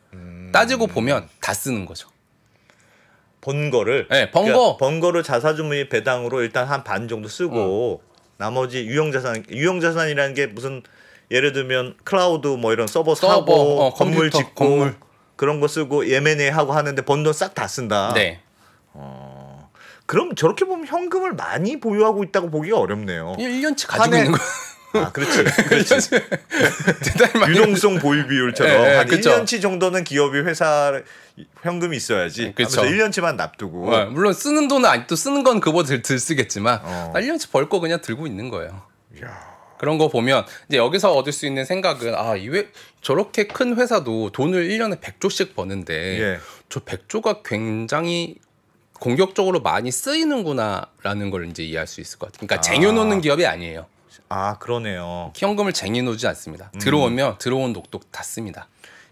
따지고 보면 다 쓰는 거죠. 번 거를. 네, 번 그러니까 거. 번 거를 자사주의 배당으로 일단 한 반 정도 쓰고 나머지 유형자산이라는 게 무슨 예를 들면 클라우드 뭐 이런 서버 사고 건물 컴퓨터, 짓고 건물. 그런 거 쓰고 M&A 하고 하는데 번 돈 싹 다 쓴다. 네. 그럼 저렇게 보면 현금을 많이 보유하고 있다고 보기가 어렵네요. 1년치 가지고 한 해- 있는 거. 그렇지. 그렇지. 대단히 많이 유동성 보유 비율처럼 예, 예, 한 그쵸. 1년치 정도는 기업이 회사 현금이 있어야지. 그쵸. 하면서 1년치만 납두고. 물론 쓰는 돈은 아직도 쓰는 건 그거보다 덜 쓰겠지만 어. 1년치 벌 거 그냥 들고 있는 거예요. 이야. 그런 거 보면 이제 여기서 얻을 수 있는 생각은 저렇게 큰 회사도 돈을 1년에 100조씩 버는데 예. 저 100조가 굉장히 공격적으로 많이 쓰이는구나라는 걸 이제 이해할 수 있을 것 같아요. 그러니까 쟁여놓는 기업이 아니에요. 그러네요. 현금을 쟁여놓지 않습니다. 들어오면 들어온 녹도 다 씁니다.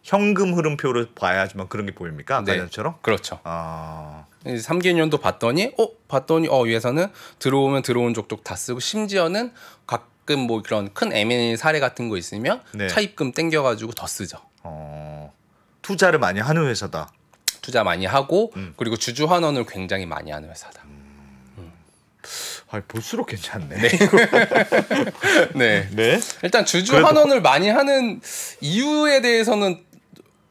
현금 흐름표를 봐야지만 그런 게 보입니까? 아까 네. 전처럼? 그렇죠. 아. 3개년도 봤더니 이 회사는 들어오면 들어온 족족 다 쓰고 심지어는 가끔 뭐 그런 큰 M&A 사례 같은 거 있으면 네. 차입금 땡겨가지고 더 쓰죠. 투자를 많이 하는 회사다. 투자 많이 하고 그리고 주주 환원을 굉장히 많이 하는 회사다. 아, 볼수록 괜찮네. 네. 네. 일단 주주 그래도- 환원을 많이 하는 이유에 대해서는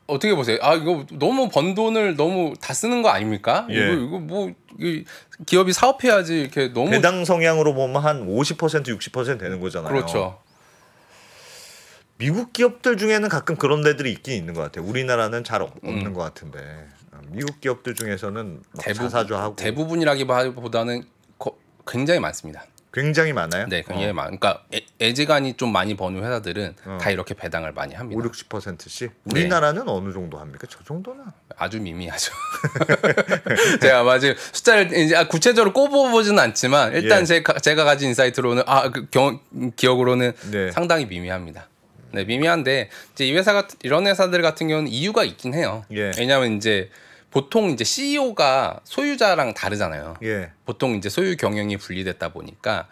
어떻게 보세요? 아 이거 너무 번 돈을 너무 다 쓰는 거 아닙니까? 예. 이거 뭐 기업이 사업해야지 이렇게 너무 배당 성향으로 보면 한 50% 60% 되는 거잖아요. 그렇죠. 미국 기업들 중에는 가끔 그런 데들이 있긴 있는 것 같아요. 우리나라는 잘 없는 것 같은데 미국 기업들 중에서는 막 자사주하고 대부분이라기보다는 굉장히 많습니다. 굉장히 많아요. 네, 굉장히 그러니까 애지간히 좀 많이 버는 회사들은 다 이렇게 배당을 많이 합니다. 5-60%씩. 네. 우리나라는 어느 정도 합니까? 저 정도나. 아주 미미하죠. 제가 아직 숫자를 이제 구체적으로 꼽아보지는 않지만 일단 예. 제가 가진 인사이트로는 기억으로는 네. 상당히 미미합니다. 네, 미미한데 이제 이 회사가 이런 회사들 같은 경우는 이유가 있긴 해요. 예. 왜냐하면 이제 보통 이제 CEO가 소유자랑 다르잖아요. 예. 보통 이제 소유 경영이 분리됐다 보니까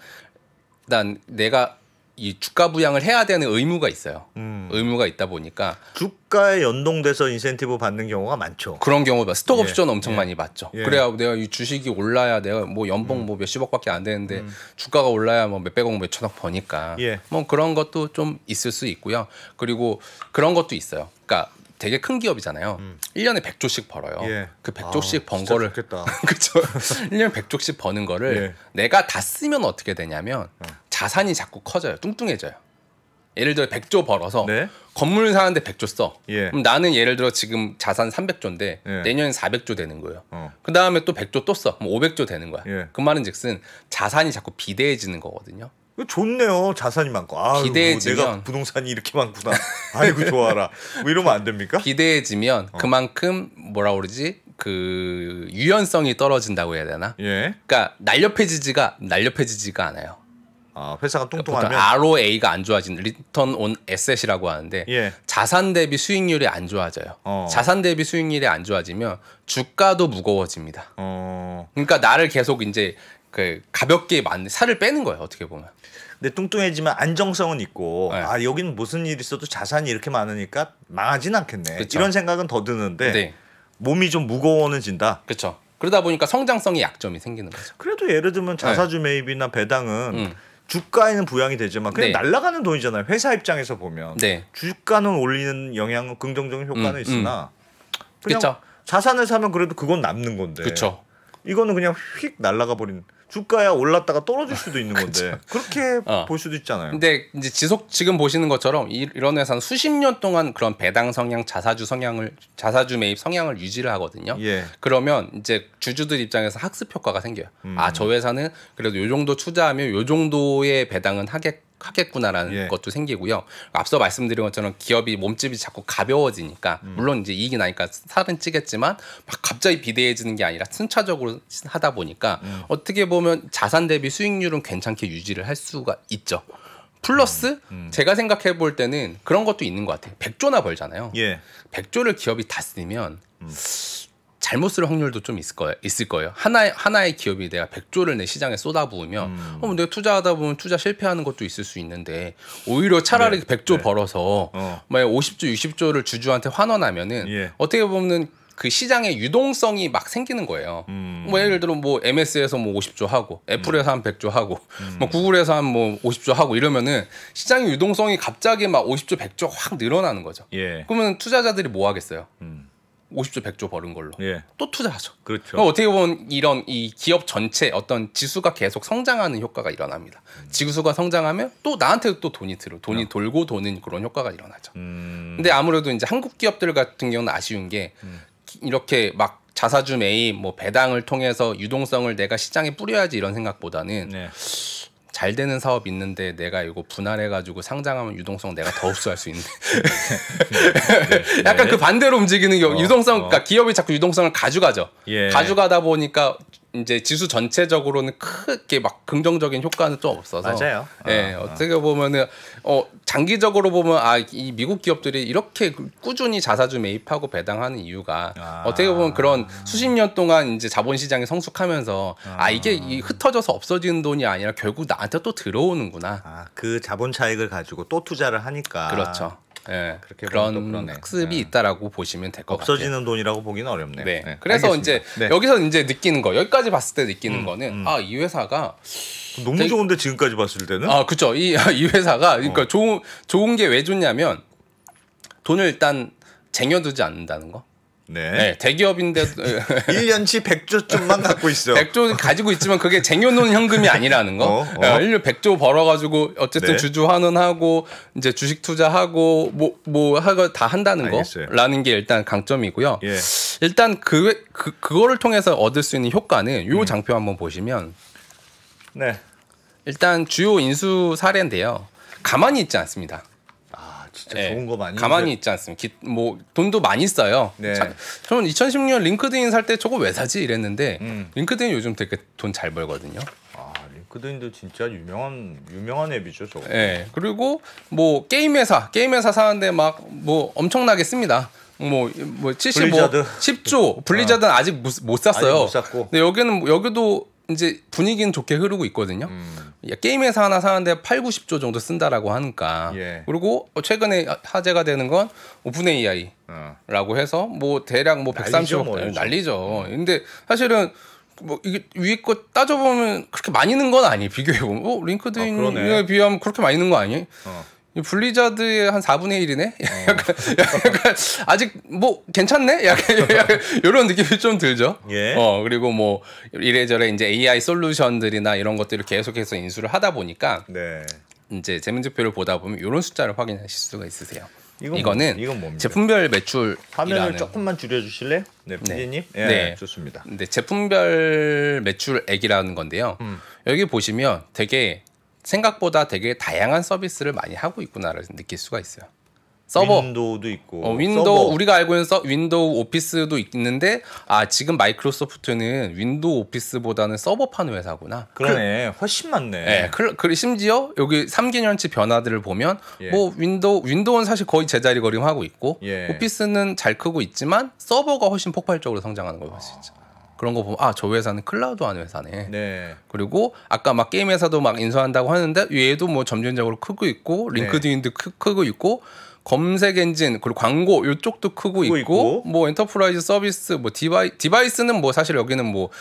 일단 내가 이 주가 부양을 해야 되는 의무가 있어요. 의무가 있다 보니까 주가에 연동돼서 인센티브 받는 경우가 많죠. 그런 경우 스톡 예. 옵션 엄청 많이 받죠. 예. 그래야 내가 이 주식이 올라야 내가 뭐 연봉 뭐 몇십억밖에 안 되는데 주가가 올라야 뭐 몇백억 몇천억 버니까 예. 뭐 그런 것도 좀 있을 수 있고요. 그리고 그런 것도 있어요. 그러니까 되게 큰 기업이잖아요. 1년에 100조씩 벌어요. 예. 그 100조씩 번 진짜 거를 좋겠다. 그렇죠. 1년에 100조씩 버는 거를 예. 내가 다 쓰면 어떻게 되냐면 자산이 자꾸 커져요. 뚱뚱해져요. 예를 들어 100조 벌어서 네. 건물 사는데 100조 써. 예. 그럼 나는 예를 들어 지금 자산 300조인데 예. 내년엔 400조 되는 거예요. 어. 그 다음에 또 100조 또 써. 그럼 500조 되는 거야. 예. 그 말은즉슨 자산이 자꾸 비대해지는 거거든요. 이거 좋네요. 자산이 많고. 아, 비대해지면- 내가 부동산이 이렇게 많구나. 아이고 좋아라. 뭐 이러면 안 됩니까? 비대해지면 그만큼 뭐라 그러지? 그 유연성이 떨어진다고 해야 되나? 예. 그러니까 날렵해지지가 않아요. 아, 회사가 보통 뚱뚱하면 ROA가 안 좋아지는 리턴 온 에셋이라고 하는데 예. 자산 대비 수익률이 안 좋아져요. 자산 대비 수익률이 안 좋아지면 주가도 무거워집니다. 그러니까 나를 계속 이제 그 가볍게 살을 빼는 거예요. 어떻게 보면. 근데 뚱뚱해지면 안정성은 있고 네. 아, 여기는 무슨 일 있어도 자산이 이렇게 많으니까 망하진 않겠네. 그쵸. 이런 생각은 더 드는데 네, 몸이 좀 무거워진다. 그렇죠. 그러다 보니까 성장성이 약점이 생기는 거죠. 그래도 예를 들면 자사주 매입이나 배당은 주가에는 부양이 되지만 그냥 네. 날아가는 돈이잖아요. 회사 입장에서 보면 네, 주가는 올리는 영향은 긍정적인 효과는 있으나 그냥 그쵸. 자산을 사면 그래도 그건 남는 건데 그렇죠. 이거는 그냥 휙 날아가 버린 주가야 올랐다가 떨어질 수도 있는 건데 그렇게 볼 수도 있잖아요. 근데 이제 지금 보시는 것처럼 이런 회사는 수십 년 동안 그런 배당 성향, 자사주 매입 성향을 유지를 하거든요. 예. 그러면 이제 주주들 입장에서 학습 효과가 생겨요. 아, 저 회사는 그래도 요 정도 투자하면 요 정도의 배당은 하겠구나라는 예. 것도 생기고요. 앞서 말씀드린 것처럼 기업이 몸집이 자꾸 가벼워지니까 물론 이제 이익이 나니까 살은 찌겠지만 막 갑자기 비대해지는 게 아니라 순차적으로 하다 보니까 어떻게 보면 자산 대비 수익률은 괜찮게 유지를 할 수가 있죠. 플러스 제가 생각해 볼 때는 그런 것도 있는 것 같아요. 100조나 벌잖아요. 예. 100조를 기업이 다 쓰면 잘못 쓸 확률도 좀 있을 거예요. 하나의 기업이 내가 100조를 내 시장에 쏟아부으면 내가 투자하다 보면 투자 실패하는 것도 있을 수 있는데 오히려 차라리 100조 벌어서 만약 50조, 60조를 주주한테 환원하면은 예. 어떻게 보면 그 시장의 유동성이 막 생기는 거예요. 뭐 예를 들어 뭐 MS에서 뭐 50조 하고 애플에서 한 100조 하고 뭐 구글에서 한 뭐 50조 하고 이러면은 시장의 유동성이 갑자기 막 50조, 100조 확 늘어나는 거죠. 예. 그러면 투자자들이 뭐 하겠어요? 50조, 100조 벌은 걸로 예. 또 투자하죠. 그렇죠. 그러니까 어떻게 보면 이런 이 기업 전체 어떤 지수가 계속 성장하는 효과가 일어납니다. 지수가 성장하면 또 나한테도 또 돈이 돌고 도는 그런 효과가 일어나죠. 근데 아무래도 이제 한국 기업들 같은 경우는 아쉬운 게 이렇게 막 자사주 매입, 뭐 배당을 통해서 유동성을 내가 시장에 뿌려야지 이런 생각보다는 네. 잘 되는 사업 있는데 내가 이거 분할해가지고 상장하면 유동성 내가 더 흡수할 수 있는데 약간 그 반대로 움직이는 경우 유동성, 그러니까 기업이 자꾸 유동성을 가져가죠. 예. 가져가다 보니까 이제 지수 전체적으로는 크게 막 긍정적인 효과는 좀 없어서 맞아요. 예, 어떻게 보면은 장기적으로 보면 이 미국 기업들이 이렇게 꾸준히 자사주 매입하고 배당하는 이유가 어떻게 보면 그런 수십 년 동안 이제 자본시장이 성숙하면서 이게 흩어져서 없어지는 돈이 아니라 결국 나한테 또 들어오는구나. 그 자본 차익을 가지고 또 투자를 하니까. 그렇죠. 예, 그렇게 보면 또 그런 그러네. 학습이 있다라고 보시면 될 것 같아요. 없어지는 돈이라고 보기는 어렵네요. 네. 네, 그래서 알겠습니다. 이제 네. 여기서 이제 느끼는 거, 여기까지 봤을 때 느끼는 거는 이 회사가 너무 좋은데 지금까지 봤을 때는 그렇죠. 이 회사가 그러니까 좋은 게 왜 좋냐면 돈을 일단 쟁여두지 않는다는 거. 네. 네, 대기업인데 1년치 100조쯤만 갖고 있어. 100조 가지고 있지만 그게 쟁여놓은 현금이 아니라는 거. 1년 100조 벌어가지고 어쨌든 네. 주주 환원하고 이제 주식 투자하고 뭐 하고 다 한다는 알겠어요. 거라는 게 일단 강점이고요. 예. 일단 그거를 통해서 얻을 수 있는 효과는 요 장표 한번 보시면 네. 일단 주요 인수 사례인데요. 가만히 있지 않습니다. 진짜 네, 좋은 거 많이 가만히 있지 않습니다. 뭐 돈도 많이 써요. 네. 저는 2010년 링크드인 살 때 저거 왜 사지 이랬는데 링크드인 요즘 되게 돈 잘 벌거든요. 링크드인도 진짜 유명한 앱이죠, 저거. 네. 그리고 뭐 게임 회사 사는데 막 뭐 엄청나게 씁니다. 뭐 75, 블리자드. 10조 블리자드는 아직 못 샀어요. 아직 못 샀고. 근데 여기도 이제 분위기는 좋게 흐르고 있거든요. 게임 회사 하나 사는데 8, 90조 정도 쓴다라고 하니까. 예. 그리고 최근에 화제가 되는 건 오픈 AI라고 해서 뭐 대략 뭐 130억 뭐 요즘. 난리죠. 근데 사실은 뭐 이게 위에 거 따져보면 그렇게 많이 는 건 아니에요. 비교해보면 그러네. 링크드인에 비하면 그렇게 많이 는 거 아니에요? 이 블리자드의 한 4분의 1이네? 약간 아직 뭐 괜찮네? 약간 이런 느낌이 좀 들죠. 예. 그리고 뭐 이래저래 이제 AI 솔루션들이나 이런 것들을 계속해서 인수를 하다 보니까 네. 이제 재무제표를 보다 보면 이런 숫자를 확인하실 수가 있으세요. 이건 뭡니까? 제품별 매출이라는 화면을 조금만 줄여 주실래요? 네, PD님. 예, 네. 좋습니다. 근데 제품별 매출액이라는 건데요. 여기 보시면 되게 생각보다 되게 다양한 서비스를 많이 하고 있구나를 느낄 수가 있어요. 서버, 윈도우도 있고, 윈도우 서버. 우리가 알고 있는 윈도우 오피스도 있는데 지금 마이크로소프트는 윈도우 오피스보다는 서버판 회사구나. 그러네. 훨씬 많네. 네, 심지어 여기 3개년치 변화들을 보면 예. 뭐 윈도우는 사실 거의 제자리 걸음하고 있고 예. 오피스는 잘 크고 있지만 서버가 훨씬 폭발적으로 성장하는 걸 볼 수 있죠. 그런 거 보면 저 회사는 클라우드한 회사네. 네. 그리고 아까 막 게임 회사도 막 인수한다고 하는데 얘도 뭐 점진적으로 크고 있고 링크드인도 크고 있고 검색 엔진 그리고 광고 이쪽도 크고 있고 뭐 엔터프라이즈 서비스 뭐 디바이스는 뭐 사실 여기는 뭐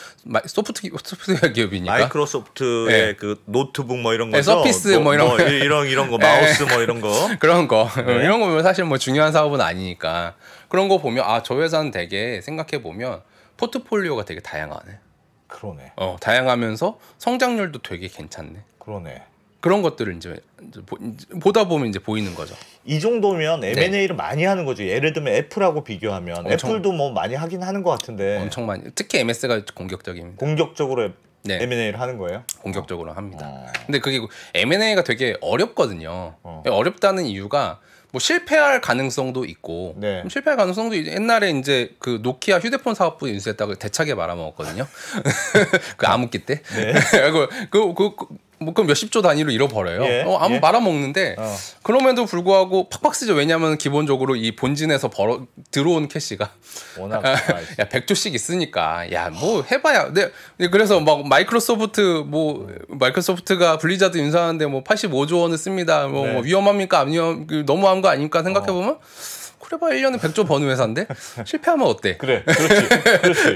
소프트웨어 기업이니까 마이크로소프트의 네. 그 노트북 뭐 이런 거 서피스 뭐 이런 거. 이런 거 마우스 뭐 이런 거 그런 거 이런 거 보면 사실 뭐 중요한 사업은 아니니까 그런 거 보면 저 회사는 되게 생각해 보면 포트폴리오가 되게 다양하네. 그러네. 다양하면서 성장률도 되게 괜찮네. 그러네. 그런 것들을 이제 보다 보면 이제 보이는 거죠. 이 정도면 M&A를 많이 하는 거죠. 예를 들면 애플하고 비교하면 애플도 뭐 많이 하긴 하는 것 같은데 엄청 많이. 특히 MS가 공격적입니다. 공격적으로 네. M&A를 하는 거예요? 공격적으로 합니다. 근데 그게 M&A가 되게 어렵거든요. 어렵다는 이유가 뭐 실패할 가능성도 있고 네. 실패할 가능성도 옛날에 이제 그 노키아 휴대폰 사업부 인수했다고 대차게 말아먹었거든요. 그 암흑기 때. 네. 뭐 그럼 몇십조 단위로 잃어버려요. 예, 아무 예. 말아먹는데 그럼에도 불구하고 팍팍 쓰죠. 왜냐하면 기본적으로 이 본진에서 들어온 캐시가 워낙 야 100조씩 있으니까 야 뭐 해봐야. 그래서 막 마이크로소프트가 블리자드 인수하는데 뭐 85조 원을 씁니다. 뭐 네. 위험합니까? 안 너무한 거 아닙니까? 생각해 보면. 그래봐 1년에 100조 버는 회사인데 실패하면 어때? 그래, 그렇지.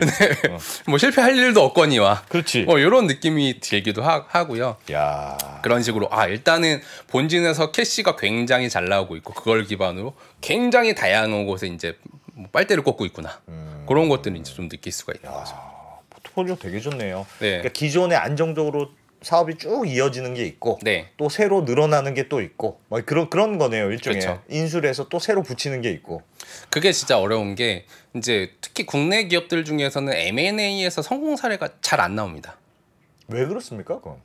뭐 실패할 일도 없거니와. 그렇지. 이런 느낌이 들기도 하고요. 야, 그런 식으로 일단은 본진에서 캐시가 굉장히 잘 나오고 있고 그걸 기반으로 굉장히 다양한 곳에 이제 뭐 빨대를 꽂고 있구나. 그런 것들을 이제 좀 느낄 수가 있는 거죠. 포트폴리오 되게 좋네요. 네. 그러니까 기존에 안정적으로 사업이 쭉 이어지는 게 있고 네. 또 새로 늘어나는 게 또 있고 뭐 그런 거네요. 일종의 그렇죠. 인수를 해서 또 새로 붙이는 게 있고. 그게 진짜 어려운 게 이제 특히 국내 기업들 중에서는 M&A에서 성공 사례가 잘 안 나옵니다. 왜 그렇습니까? 그건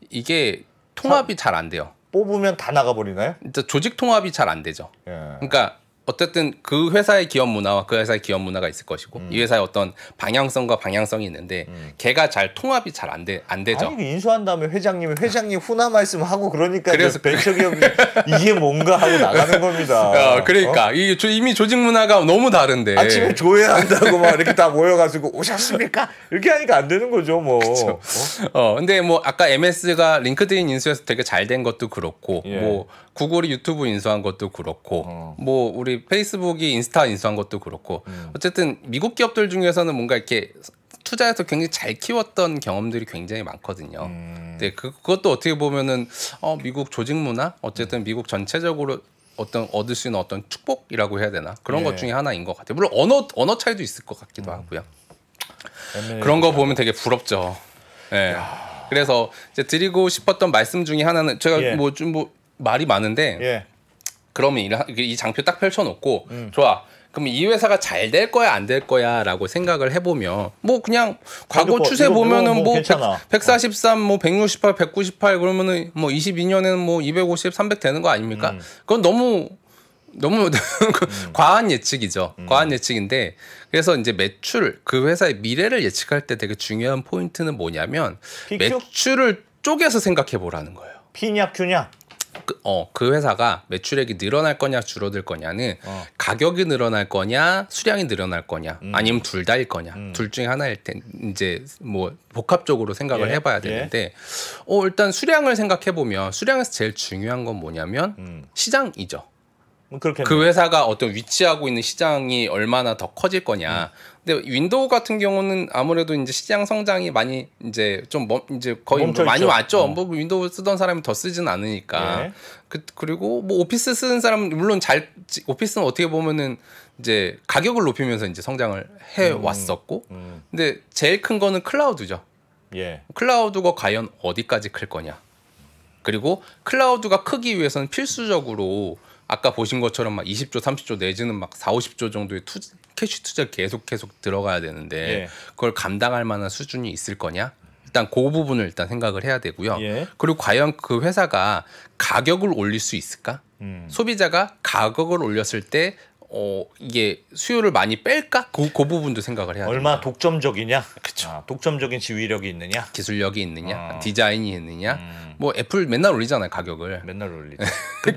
이게 통합이 잘 안 돼요. 뽑으면 다 나가버리나요? 진짜 조직 통합이 잘 안 되죠. 예. 그러니까 어쨌든 그 회사의 기업 문화와 그 회사의 기업 문화가 있을 것이고 이 회사의 어떤 방향성과 방향성이 있는데 걔가 잘 통합이 잘 안 되죠. 아니 인수한 다음에 회장님 훈화 말씀 하고 그러니까 그래서 벤처 기업이 이게 뭔가 하고 나가는 겁니다. 그러니까 이게 이미 조직 문화가 너무 다른데 아침에 조회한다고 막 이렇게 다 모여가지고 오셨습니까? 이렇게 하니까 안 되는 거죠, 뭐. 근데 뭐 아까 MS가 링크드인 인수해서 되게 잘 된 것도 그렇고 예. 뭐 구글이 유튜브 인수한 것도 그렇고 뭐 우리 페이스북이 인스타 인수한 것도 그렇고 어쨌든 미국 기업들 중에서는 뭔가 이렇게 투자해서 굉장히 잘 키웠던 경험들이 굉장히 많거든요. 근데 그것도 어떻게 보면은 미국 조직 문화 어쨌든 미국 전체적으로 어떤 얻을 수 있는 어떤 축복이라고 해야 되나 그런 예. 것 중에 하나인 것 같아요. 물론 언어 차이도 있을 것 같기도 하고요. 그런 거 보면 되게 부럽죠. 예. 그래서 이제 드리고 싶었던 말씀 중에 하나는 제가 예. 뭐 말이 많은데 예. 그러면 이 장표 딱 펼쳐놓고 좋아. 그럼 이 회사가 잘 될 거야 안 될 거야라고 생각을 해보면 뭐 그냥 과거 추세 보면은 뭐 143, 뭐 168, 198 그러면은 뭐 22년에는 뭐 250, 300 되는 거 아닙니까? 그건 너무 과한 예측이죠. 과한 예측인데 그래서 이제 매출 그 회사의 미래를 예측할 때 되게 중요한 포인트는 뭐냐면 PQ? 매출을 쪼개서 생각해 보라는 거예요. P냐 Q냐? 그 회사가 매출액이 늘어날 거냐 줄어들 거냐는 가격이 늘어날 거냐 수량이 늘어날 거냐 아니면 둘 다일 거냐 둘 중에 하나일 때 이제 뭐 복합적으로 생각을 예. 해봐야 되는데 일단 수량을 생각해 보면 수량에서 제일 중요한 건 뭐냐면 시장이죠. 그렇겠네. 그 회사가 어떤 위치하고 있는 시장이 얼마나 더 커질 거냐. 근데 윈도우 같은 경우는 아무래도 이제 시장 성장이 많이 이제 좀 이제 거의 많이 왔죠. 뭐 윈도우 쓰던 사람이 더 쓰진 않으니까. 네. 그리고 뭐 오피스 쓰는 사람 물론 오피스는 어떻게 보면은 이제 가격을 높이면서 이제 성장을 해 왔었고. 근데 제일 큰 거는 클라우드죠. 예. 클라우드가 과연 어디까지 클 거냐. 그리고 클라우드가 크기 위해서는 필수적으로 아까 보신 것처럼 막 20조, 30조 내지는 막 4, 50조 정도의 캐시 투자 계속 들어가야 되는데 예. 그걸 감당할 만한 수준이 있을 거냐? 일단 그 부분을 일단 생각을 해야 되고요. 예. 그리고 과연 그 회사가 가격을 올릴 수 있을까? 소비자가 가격을 올렸을 때 이게 수요를 많이 뺄까? 그 부분도 생각을 해야 돼요. 얼마 독점적이냐? 그렇죠. 독점적인 지휘력이 있느냐? 기술력이 있느냐? 디자인이 있느냐? 뭐 애플 맨날 올리잖아요, 가격을. 맨날 올리죠.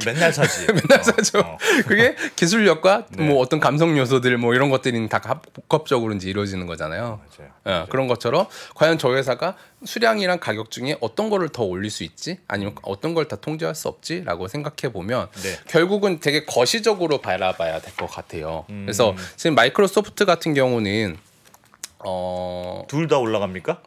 맨날 사지. 맨날 사죠. 그게 기술력과 뭐 어떤 감성 요소들 뭐 이런 것들이 다 복합적으로 이제 이루어지는 거잖아요. 맞아요. 그런 것처럼 과연 저 회사가 수량이랑 가격 중에 어떤 거를 더 올릴 수 있지? 아니면 어떤 걸 다 통제할 수 없지?라고 생각해 보면 결국은 되게 거시적으로 바라봐야 될 것 같아요. 그래서 지금 마이크로소프트 같은 경우는 둘 다 올라갑니까?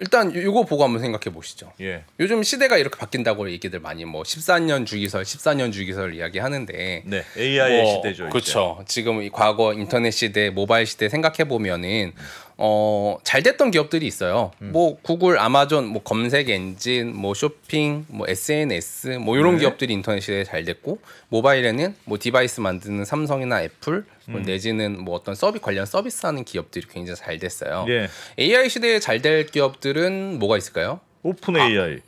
일단 이거 보고 한번 생각해 보시죠. 예. 요즘 시대가 이렇게 바뀐다고 얘기들 많이 뭐 14년 주기설 이야기하는데 네. AI의 시대죠. 그렇죠. 지금 이 과거 인터넷 시대, 모바일 시대 생각해 보면은 잘 됐던 기업들이 있어요. 뭐 구글, 아마존, 뭐 검색 엔진, 뭐 쇼핑, 뭐 SNS, 뭐 이런 기업들이 인터넷 시대에 잘 됐고 모바일에는 뭐 디바이스 만드는 삼성이나 애플, 뭐 내지는 뭐 어떤 관련 서비스하는 기업들이 굉장히 잘 됐어요. 예. AI 시대에 잘 될 기업들은 뭐가 있을까요? 오픈 AI.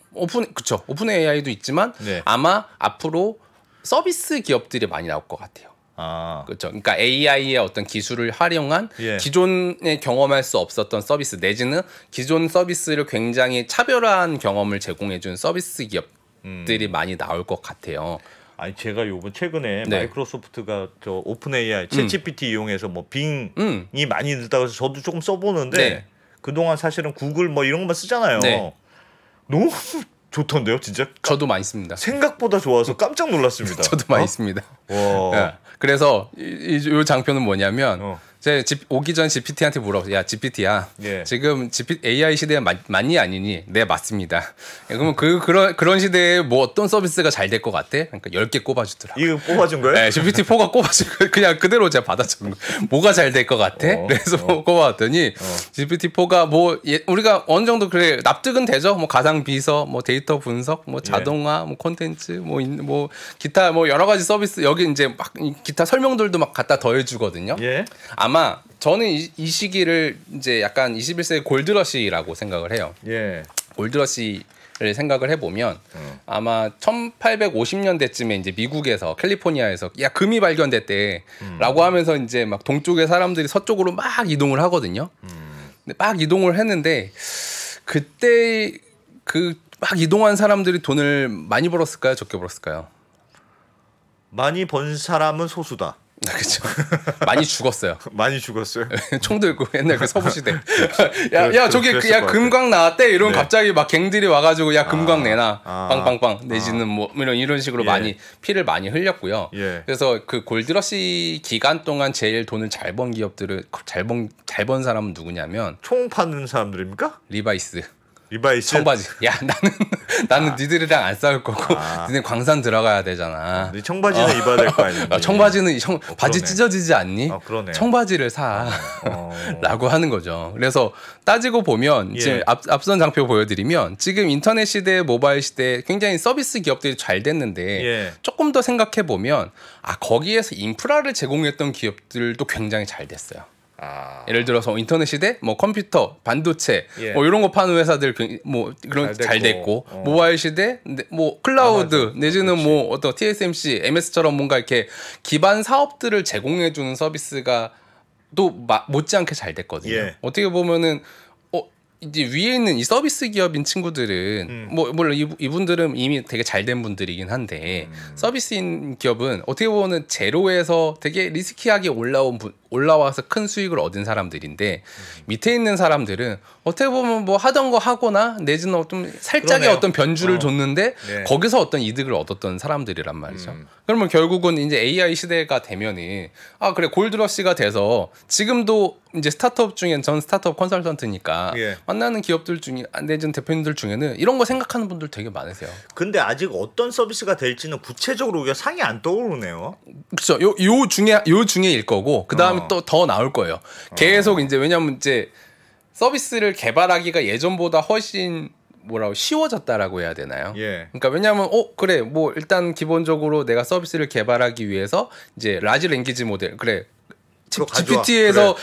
그쵸. 오픈 AI도 있지만 네. 아마 앞으로 서비스 기업들이 많이 나올 것 같아요. 그렇죠. 그러니까 AI의 어떤 기술을 활용한 기존에 경험할 수 없었던 서비스 내지는 기존 서비스를 굉장히 차별화한 경험을 제공해준 서비스 기업들이 많이 나올 것 같아요. 아니 제가 요번 최근에 마이크로소프트가 저 오픈 AI, 챗GPT 이용해서 뭐 빙이 많이 늘다고 해서 저도 조금 써보는데 그동안 사실은 구글 뭐 이런 것만 쓰잖아요. 너무 좋던데요, 진짜. 저도 많이 씁니다. 생각보다 좋아서 깜짝 놀랐습니다. 저도 많이 씁니다. 와. 그래서 이 장표는 뭐냐면 제가 오기 전 GPT한테 물어봤어요. 야 GPT야, 지금 AI 시대에 맞니 아니니? 네 맞습니다. 그러면 그런 시대에 뭐 어떤 서비스가 잘 될 것 같아? 그러니까 10개 꼽아주더라고요. 이거 뽑아준 거예요? 네, GPT-4가 꼽아준 거예요. 그냥 그대로 제가 받아준 거예요. 뭐가 잘 될 것 같아? 그래서 꼽아왔더니 GPT-4가 뭐 우리가 어느 정도 그래 납득은 되죠. 뭐 가상 비서, 뭐 데이터 분석, 뭐 자동화, 뭐 콘텐츠, 뭐 기타 뭐 여러 가지 서비스 여기 이제 막 기타 설명들도 막 갖다 더해주거든요. 아마 저는 이 시기를 이제 약간 21세기 골드러시라고 생각을 해요. 골드러시 생각을 해보면 아마 1850년대쯤에 이제 미국에서 캘리포니아에서 야 금이 발견됐대라고 하면서 이제 막 동쪽의 사람들이 서쪽으로 막 이동을 하거든요. 근데 막 이동을 했는데 그때 그 막 이동한 사람들이 돈을 많이 벌었을까요? 적게 벌었을까요? 많이 번 사람은 소수다. 그렇죠. 많이 죽었어요. 많이 죽었어요. 총 들고 옛날 그 서부 시대. 야 저기 야 금광 나왔대. 이러면 갑자기 막 갱들이 와가지고 야 금광 내놔. 빵빵빵 내지는 뭐 이런 식으로 많이 피를 많이 흘렸고요. 그래서 그 골드러시 기간 동안 제일 돈을 잘 번 기업들은 잘 번 사람은 누구냐면 총 파는 사람들입니까? 리바이스. 리바이스 청바지. 야 나는 니들이랑 안 싸울 거고 니네 광산 들어가야 되잖아. 청바지는 입어야 될 거 아니야. 청바지는 바지 찢어지지 않니? 그러네. 청바지를 사라고 하는 거죠. 그래서 따지고 보면 지금 앞선 장표 보여드리면 지금 인터넷 시대, 모바일 시대 굉장히 서비스 기업들이 잘 됐는데 조금 더 생각해 보면 거기에서 인프라를 제공했던 기업들도 굉장히 잘 됐어요. 예를 들어서 인터넷 시대, 뭐 컴퓨터, 반도체, 뭐 이런 거 파는 회사들 뭐 그런 잘 됐고, 모바일 시대, 뭐 클라우드 내지는 뭐 어떤 TSMC, MS처럼 뭔가 이렇게 기반 사업들을 제공해주는 서비스가 또 못지않게 잘 됐거든요. 어떻게 보면은 이제 위에 있는 이 서비스 기업인 친구들은 뭐 물론 이분들은 이미 되게 잘된 분들이긴 한데 서비스인 기업은 어떻게 보면 제로에서 되게 리스키하게 올라와서 큰 수익을 얻은 사람들인데 밑에 있는 사람들은 어떻게 보면 뭐 하던 거 하거나 내지는 어떤 살짝의 어떤 변주를 줬는데 거기서 어떤 이득을 얻었던 사람들이란 말이죠. 그러면 결국은 이제 AI 시대가 되면은 그래 골드러시가 돼서 지금도 이제 스타트업 중엔 전 스타트업 컨설턴트니까 만나는 기업들 중에 내지는 대표님들 중에는 이런 거 생각하는 분들 되게 많으세요. 근데 아직 어떤 서비스가 될지는 구체적으로 우리가 상이 안 떠오르네요. 그렇죠. 요 중에일 거고 그 다음에 또 더 나올 거예요. 계속 이제 왜냐면 이제 서비스를 개발하기가 예전보다 훨씬 쉬워졌다라고 해야 되나요? 그러니까 왜냐하면 그래 뭐 일단 기본적으로 내가 서비스를 개발하기 위해서 이제 라지 랭귀지 모델 그래. GPT에서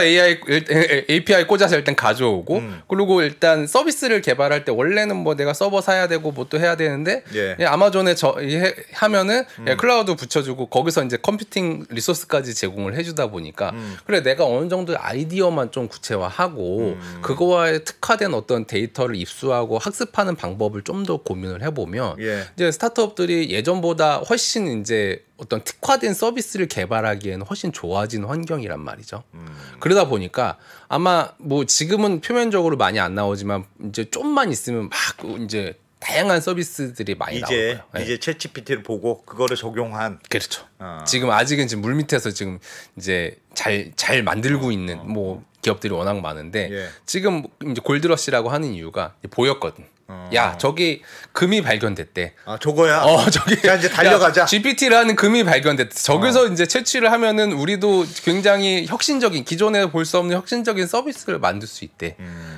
API 꽂아서 일단 가져오고 그리고 일단 서비스를 개발할 때 원래는 뭐 내가 서버 사야 되고 뭐 또 해야 되는데 아마존에 하면은 클라우드 붙여주고 거기서 이제 컴퓨팅 리소스까지 제공을 해주다 보니까 그래 내가 어느 정도 아이디어만 좀 구체화하고 그거와에 특화된 어떤 데이터를 입수하고 학습하는 방법을 좀 더 고민을 해보면 이제 스타트업들이 예전보다 훨씬 이제 어떤 특화된 서비스를 개발하기에는 훨씬 좋아진 환경이란 말이죠. 그러다 보니까 아마 뭐 지금은 표면적으로 많이 안 나오지만 이제 좀만 있으면 막 이제 다양한 서비스들이 많이 나올 거예요. 이제 챗GPT를 보고 그거를 적용한. 그렇죠. 지금 아직은 지금 물 밑에서 지금 이제 잘 만들고 있는 뭐 기업들이 워낙 많은데 지금 이제 골드러시라고 하는 이유가 보였거든. 야 저기 금이 발견됐대. 저거야. 저기 자 이제 달려가자. GPT라는 금이 발견됐대. 저기서 이제 채취를 하면은 우리도 굉장히 혁신적인 기존에 볼 수 없는 혁신적인 서비스를 만들 수 있대.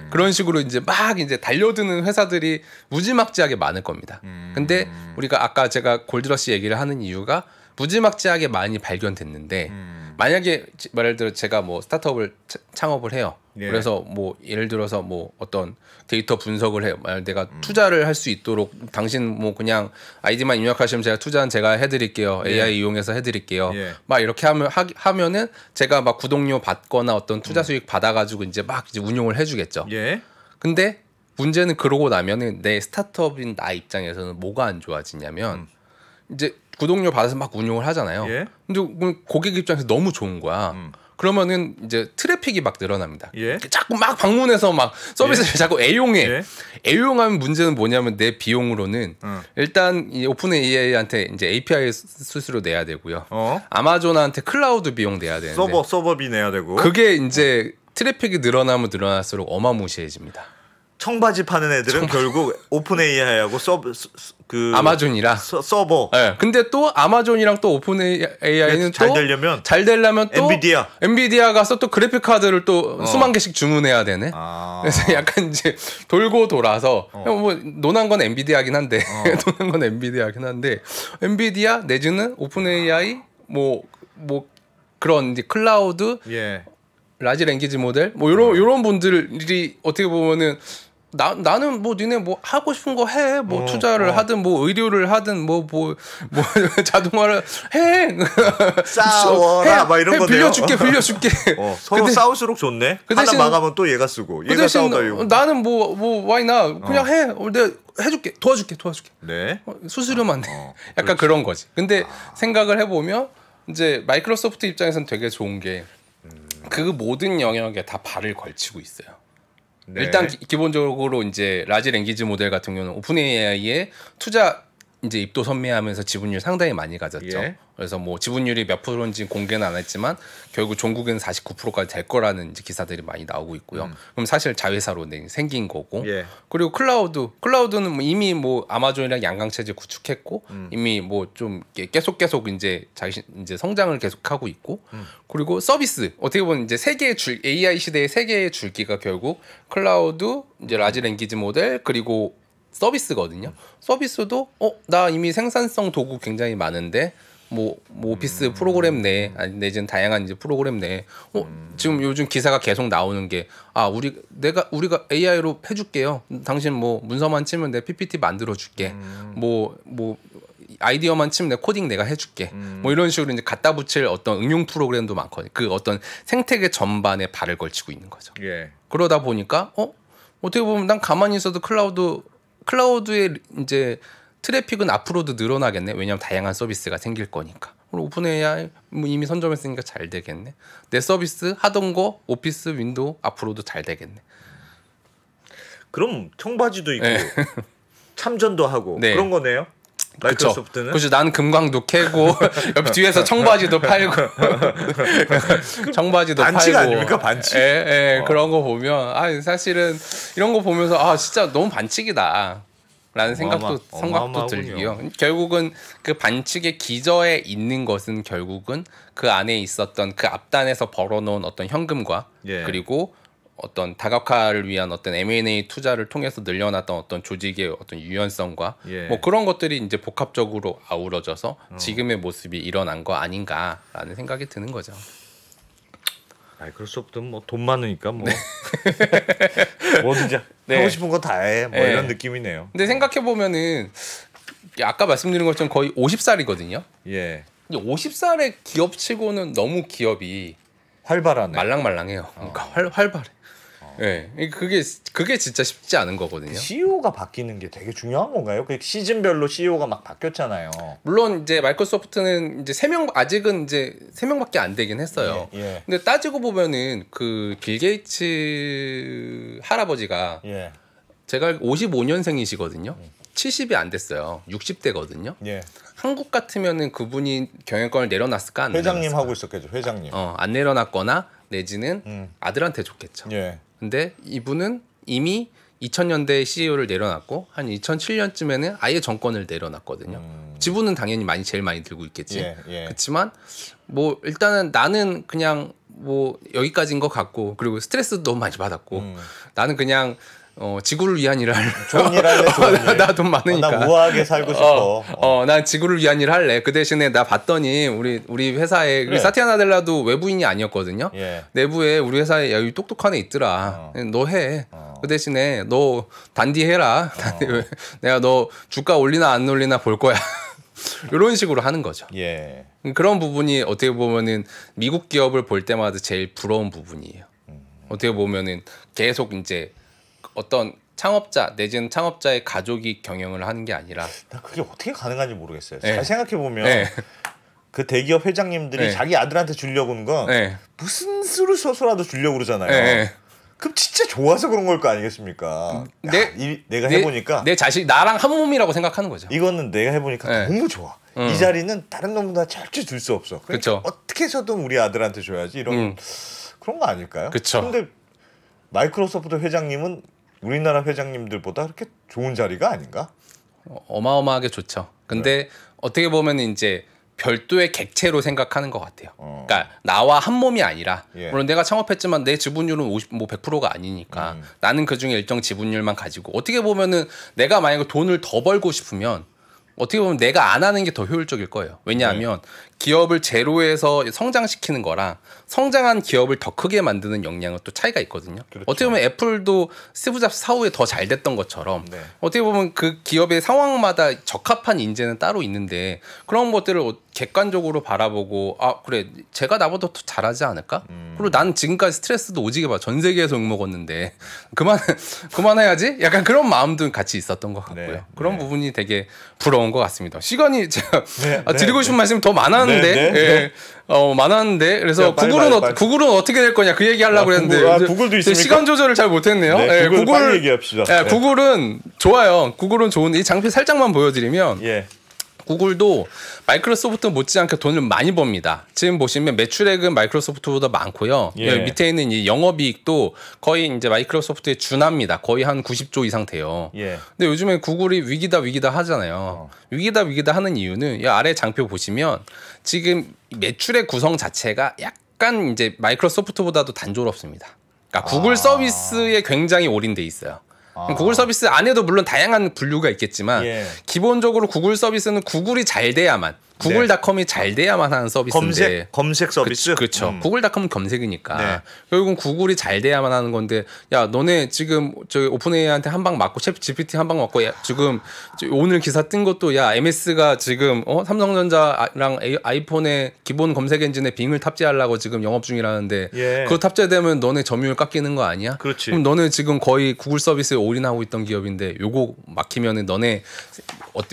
그런 식으로 이제 막 이제 달려드는 회사들이 무지막지하게 많을 겁니다. 근데 우리가 아까 제가 골드러시 얘기를 하는 이유가 무지막지하게 많이 발견됐는데 만약에 예를 들어 제가 뭐 스타트업을 창업을 해요. 그래서 뭐 예를 들어서 뭐 어떤 데이터 분석을 해요. 만약 내가 투자를 할 수 있도록 당신 뭐 그냥 아이디만 입력하시면 제가 투자는 제가 해드릴게요. AI 이용해서 해드릴게요. 막 이렇게 하면은 제가 막 구독료 받거나 어떤 투자 수익 받아가지고 이제 막 이제 운용을 해주겠죠. 근데 문제는 그러고 나면은 내 스타트업인 나 입장에서는 뭐가 안 좋아지냐면 이제 구독료 받아서 막 운용을 하잖아요. 근데 고객 입장에서 너무 좋은 거야. 그러면은 이제 트래픽이 막 늘어납니다. 자꾸 막 방문해서 막 서비스를 자꾸 애용해. 애용하면 문제는 뭐냐면 내 비용으로는 일단 이 오픈 AI한테 이제 API 수수료 내야 되고요. 아마존한테 클라우드 비용 내야 되는데 서버비 내야 되고. 그게 이제 트래픽이 늘어나면 늘어날수록 어마무시해집니다. 청바지 파는 애들은 결국 오픈 AI하고 아마존이라 서버. 근데 또 아마존이랑 또 오픈 AI는 잘 되려면 또 엔비디아 가서 또 그래픽 카드를 또 수만 개씩 주문해야 되네. 그래서 약간 이제 돌고 돌아서 뭐 논한 건 엔비디아긴 한데 엔비디아 내지는 오픈 AI 뭐 그런 이제 클라우드 라지 랭귀지 모델 뭐 요런 분들이 어떻게 보면은 나는 뭐 니네 뭐 하고 싶은 거 해. 뭐 투자를 하든 뭐 의료를 하든 뭐 자동화를 해. 싸워라 막 이런 거 빌려줄게. 서로 근데, 싸울수록 좋네. 그 하나 대신, 망하면 또 얘가 쓰고 그 얘가 대신 싸우다 이거. 나는 뭐 와이나 그냥 해. 내가 해줄게. 도와줄게. 네. 수수료만 내. 약간 그런 거지. 근데 생각을 해보면 이제 마이크로소프트 입장에서는 되게 좋은 게 그 모든 영역에 다 발을 걸치고 있어요. 네. 일단 기본적으로 이제 라지 랭귀지 모델 같은 경우는 오픈 AI에 투자 이제 입도 선매하면서 지분율 상당히 많이 가졌죠. 예. 그래서 뭐 지분율이 몇 프로인지 공개는 안 했지만 결국 종국은 49%까지 될 거라는 이제 기사들이 많이 나오고 있고요. 그럼 사실 자회사로 생긴 거고. 예. 그리고 클라우드는 뭐 이미 뭐 아마존이랑 양강 체제 구축했고 이미 뭐 좀 계속 이제 이제 성장을 계속하고 있고. 그리고 서비스 어떻게 보면 이제 세 개의 AI 시대의 세 개의 줄기가 결국 클라우드, 이제 라지 랭귀지 모델 그리고 서비스거든요. 서비스도 나 이미 생산성 도구 굉장히 많은데 뭐 오피스 프로그램 내 내지는 다양한 이제 프로그램 내 지금 요즘 기사가 계속 나오는 게 우리가 AI로 해줄게요. 당신 뭐 문서만 치면 내 PPT 만들어 줄게. 뭐 아이디어만 치면 내 코딩 내가 해줄게. 뭐 이런 식으로 이제 갖다 붙일 어떤 응용 프로그램도 많거든요. 그 어떤 생태계 전반에 발을 걸치고 있는 거죠. 예. 그러다 보니까 어떻게 보면 난 가만히 있어도 클라우드의 이제 트래픽은 앞으로도 늘어나겠네. 왜냐하면 다양한 서비스가 생길 거니까. 그리고 오픈 AI 뭐 이미 선점했으니까 잘 되겠네. 내 서비스 하던 거 오피스 윈도우 앞으로도 잘 되겠네. 그럼 청바지도 입고 네. 참전도 하고 네. 그런 거네요. 마이크로소프트는. 그렇죠. 나는 금광도 캐고 옆 뒤에서 청바지도 팔고 청바지도 반칙 팔고. 아닙니까 반칙? 그런 거 보면 사실은 이런 거 보면서 진짜 너무 반칙이다. 라는 생각도 들고요. 결국은 그 반칙의 기저에 있는 것은 결국은 그 안에 있었던 그 앞단에서 벌어놓은 어떤 현금과 그리고 어떤 다각화를 위한 어떤 M&A 투자를 통해서 늘려놨던 어떤 조직의 어떤 유연성과 뭐 그런 것들이 이제 복합적으로 아우러져서 지금의 모습이 일어난 거 아닌가라는 생각이 드는 거죠. 마이크로소프트는 뭐 돈 많으니까 뭐 뭐든지 하고 싶은 거 다 해. 뭐 이런 느낌이네요. 근데 생각해 보면은 아까 말씀드린 것처럼 거의 50살이거든요. 예. 50살의 기업치고는 너무 기업이 활발하네. 말랑말랑해요. 그러니까 활발해. 그게 진짜 쉽지 않은 거거든요. CEO가 바뀌는 게 되게 중요한 건가요? 그 시즌별로 CEO가 막 바뀌었잖아요. 물론 이제 마이크로소프트는 이제 아직은 이제 3명밖에 안 되긴 했어요. 근데 따지고 보면은 그 빌 게이츠 할아버지가 제가 55년생이시거든요. 70이 안 됐어요. 60대거든요. 한국 같으면은 그분이 경영권을 내려놨을까? 안 회장님 내려놨을까? 하고 있었겠죠. 회장님. 안 내려놨거나 내지는 아들한테 줬겠죠. 근데 이분은 이미 2000년대 CEO를 내려놨고 한 2007년쯤에는 아예 정권을 내려놨거든요. 지분은 당연히 제일 많이 들고 있겠지. 그렇지만 뭐 일단은 나는 그냥 뭐 여기까지인 것 같고 그리고 스트레스도 너무 많이 받았고 나는 그냥 지구를 위한 일을 할래. 좋은 일 할래. 좋은 일. 나 돈 많으니까. 나 우아하게 살고 싶어. 난 지구를 위한 일을 할래. 그 대신에 나 봤더니 우리 회사에 그래. 사티아 나델라도 외부인이 아니었거든요. 내부에 우리 회사에 여기 똑똑한 애 있더라. 너 해. 그 대신에 너 단디 해라. 내가 너 주가 올리나 안 올리나 볼 거야. 이런 식으로 하는 거죠. 그런 부분이 어떻게 보면은 미국 기업을 볼 때마다 제일 부러운 부분이에요. 어떻게 보면은 계속 이제 어떤 창업자 내지는 창업자의 가족이 경영을 하는 게 아니라 나 그게 어떻게 가능한지 모르겠어요. 잘 생각해 보면 그 대기업 회장님들이 네. 자기 아들한테 주려고 하는 건 네. 무슨 수를 써서라도 주려고 그러잖아요. 그럼 진짜 좋아서 그런 걸 거 아니겠습니까? 내가 해보니까 내 자식 나랑 한 몸이라고 생각하는 거죠. 이거는 내가 해보니까 너무 좋아. 이 자리는 다른 놈보다 절대 줄 수 없어. 그러니까 그쵸. 어떻게 해서든 우리 아들한테 줘야지 이런 그런 거 아닐까요? 그쵸. 근데 마이크로소프트 회장님은 우리나라 회장님들보다 그렇게 좋은 자리가 아닌가? 어마어마하게 좋죠. 근데 어떻게 보면 이제 별도의 객체로 생각하는 것 같아요. 그러니까 나와 한 몸이 아니라 물론 내가 창업했지만 내 지분율은 100%가 아니니까 나는 그중에 일정 지분율만 가지고 어떻게 보면은 내가 만약에 돈을 더 벌고 싶으면 어떻게 보면 내가 안 하는 게 더 효율적일 거예요. 왜냐하면 기업을 제로에서 성장시키는 거랑 성장한 기업을 더 크게 만드는 역량은 또 차이가 있거든요. 그렇죠. 어떻게 보면 애플도 스티브 잡스 사후에 더 잘 됐던 것처럼 네. 어떻게 보면 그 기업의 상황마다 적합한 인재는 따로 있는데 그런 것들을 객관적으로 바라보고 아 그래 제가 나보다 더 잘하지 않을까? 그리고 난 지금까지 스트레스도 오지게 봐. 전 세계에서 욕먹었는데 그만해야지? 약간 그런 마음도 같이 있었던 것 같고요. 네. 그런 네. 부분이 되게 부러운 것 같습니다. 시간이 제가 네. 드리고 싶은 말씀 더 많았는데 네. 네. 예. 많았는데 그래서 빨리, 구글은 어떻게 될 거냐 그 얘기 하려고 그랬는데 구글도 있습니까? 시간 조절을 잘 못했네요. 네, 예, 구글 빨리 얘기합시다. 예, 네. 구글은 좋아요. 구글은 좋은데 이 장표 살짝만 보여드리면 예. 구글도 마이크로소프트 못지않게 돈을 많이 법니다. 지금 보시면 매출액은 마이크로소프트보다 많고요. 예. 밑에 있는 이 영업이익도 거의 이제 마이크로소프트에 준합니다. 거의 한 90조 이상 돼요. 예. 근데 요즘에 구글이 위기다 하잖아요. 위기다 하는 이유는 이 아래 장표 보시면 지금 매출의 구성 자체가 약간 이제 마이크로소프트보다도 단조롭습니다. 그러니까 구글 서비스에 굉장히 올인돼 있어요. 구글 서비스 안에도 물론 다양한 분류가 있겠지만 예. 기본적으로 구글 서비스는 구글이 잘 돼야만 구글닷컴이 잘 돼야만 하는 서비스인데 검색 서비스 그렇죠. 구글닷컴은 검색이니까 네. 결국은 구글이 잘 돼야만 하는 건데 야 너네 지금 저기 오픈AI한테 한 방 맞고 챗 GPT 한 방 맞고 야, 지금 오늘 기사 뜬 것도 야 MS가 지금 삼성전자랑 아이폰의 기본 검색 엔진에 빙을 탑재하려고 지금 영업 중이라는데 예. 그거 탑재되면 너네 점유율 깎이는 거 아니야? 그렇지. 그럼 너네 지금 거의 구글 서비스에 올인하고 있던 기업인데 요거 막히면은 너네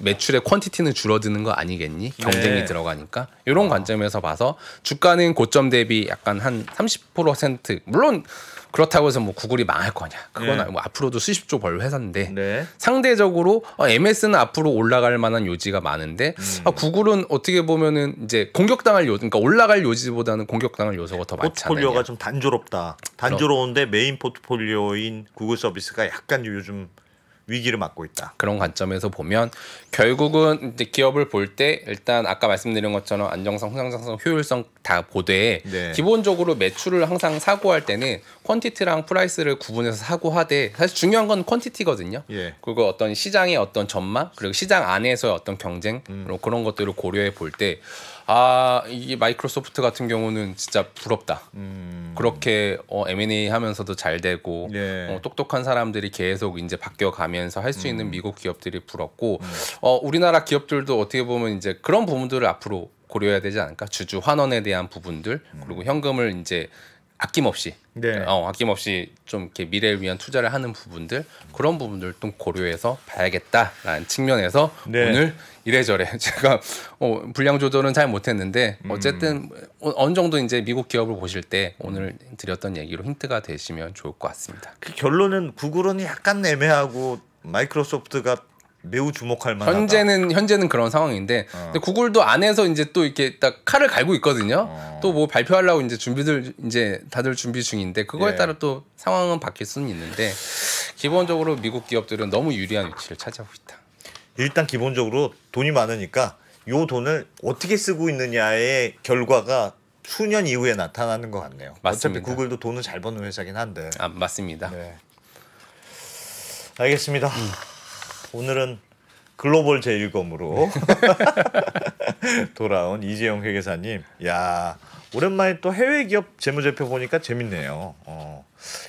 매출의 퀀티티는 줄어드는 거 아니겠니? 경쟁이 네. 들어가니까 이런 관점에서 봐서 주가는 고점 대비 약간 한 30% 물론 그렇다고 해서 뭐 구글이 망할 거냐? 그건 네. 뭐 앞으로도 수십조 벌 회사인데 네. 상대적으로 MS는 앞으로 올라갈 만한 요지가 많은데 구글은 어떻게 보면은 이제 공격당할 요지, 그러니까 올라갈 요지보다는 공격당할 요소가 더 많지 않느냐? 포트폴리오가 좀 단조롭다. 단조로운데 메인 포트폴리오인 구글 서비스가 약간 요즘 위기를 맞고 있다. 그런 관점에서 보면 결국은 이제 기업을 볼 때 일단 아까 말씀드린 것처럼 안정성, 성장성, 효율성 다 보되 네. 기본적으로 매출을 항상 사고할 때는 퀀티티랑 프라이스를 구분해서 사고하되 사실 중요한 건 퀀티티거든요. 예. 그리고 어떤 시장의 어떤 전망 그리고 시장 안에서의 어떤 경쟁 그런 것들을 고려해 볼 때 이게 마이크로소프트 같은 경우는 진짜 부럽다. 그렇게 M&A 하면서도 잘 되고 예. 똑똑한 사람들이 계속 이제 바뀌어가면서 할 수 있는 미국 기업들이 부럽고 우리나라 기업들도 어떻게 보면 이제 그런 부분들을 앞으로 고려해야 되지 않을까? 주주 환원에 대한 부분들 그리고 현금을 이제 아낌없이 네. 아낌없이 좀 이렇게 미래를 위한 투자를 하는 부분들 그런 부분들 좀 고려해서 봐야겠다라는 측면에서 네. 오늘 이래저래 제가 분량 조절은 잘 못했는데 어쨌든 어느 정도 이제 미국 기업을 보실 때 오늘 드렸던 얘기로 힌트가 되시면 좋을 것 같습니다. 그 결론은 구글은 약간 애매하고 마이크로소프트가 매우 주목할 만하다. 현재는 그런 상황인데 근데 구글도 안에서 이제 또 이렇게 딱 칼을 갈고 있거든요. 또 뭐 발표하려고 이제 이제 다들 준비 중인데 그거에 예. 따라 또 상황은 바뀔 수는 있는데 기본적으로 미국 기업들은 너무 유리한 위치를 차지하고 있다. 일단 기본적으로 돈이 많으니까 요 돈을 어떻게 쓰고 있느냐의 결과가 수년 이후에 나타나는 것 같네요. 맞습니다. 어차피 구글도 돈을 잘 버는 회사긴 한데. 맞습니다. 네. 알겠습니다. 오늘은 글로벌 제1검으로 돌아온 이재용 회계사님. 야, 오랜만에 또 해외 기업 재무제표 보니까 재밌네요.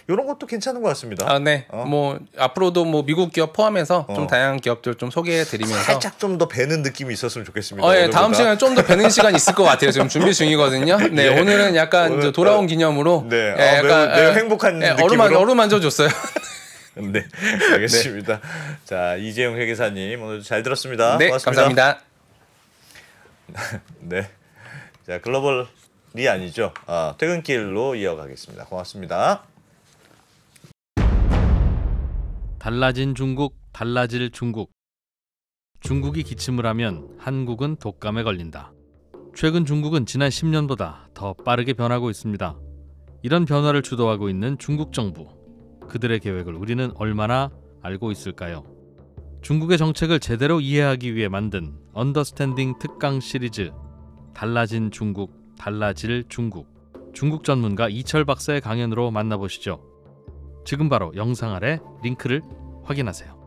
이런 것도 괜찮은 것 같습니다. 네. 뭐 앞으로도 뭐 미국 기업 포함해서 좀 다양한 기업들 좀 소개해드리면서 살짝 좀 더 배는 느낌이 있었으면 좋겠습니다. 예, 다음 시간에 좀 더 배는 시간 있을 것 같아요. 지금 준비 중이거든요. 네, 예. 오늘은 약간 오늘, 돌아온 기념으로 네, 약간 매우 행복한 느낌으로 어루만져줬어요. 네, 알겠습니다. 네. 자, 이재용 회계사님 오늘 잘 들었습니다. 네, 고맙습니다. 감사합니다. 네, 자 글로벌이 아니죠. 퇴근길로 이어가겠습니다. 고맙습니다. 달라진 중국, 달라질 중국. 중국이 기침을 하면 한국은 독감에 걸린다. 최근 중국은 지난 10년보다 더 빠르게 변하고 있습니다. 이런 변화를 주도하고 있는 중국 정부. 그들의 계획을 우리는 얼마나 알고 있을까요? 중국의 정책을 제대로 이해하기 위해 만든 언더스탠딩 특강 시리즈 달라진 중국, 달라질 중국. 중국 전문가 이철 박사의 강연으로 만나보시죠. 지금 바로 영상 아래 링크를 확인하세요.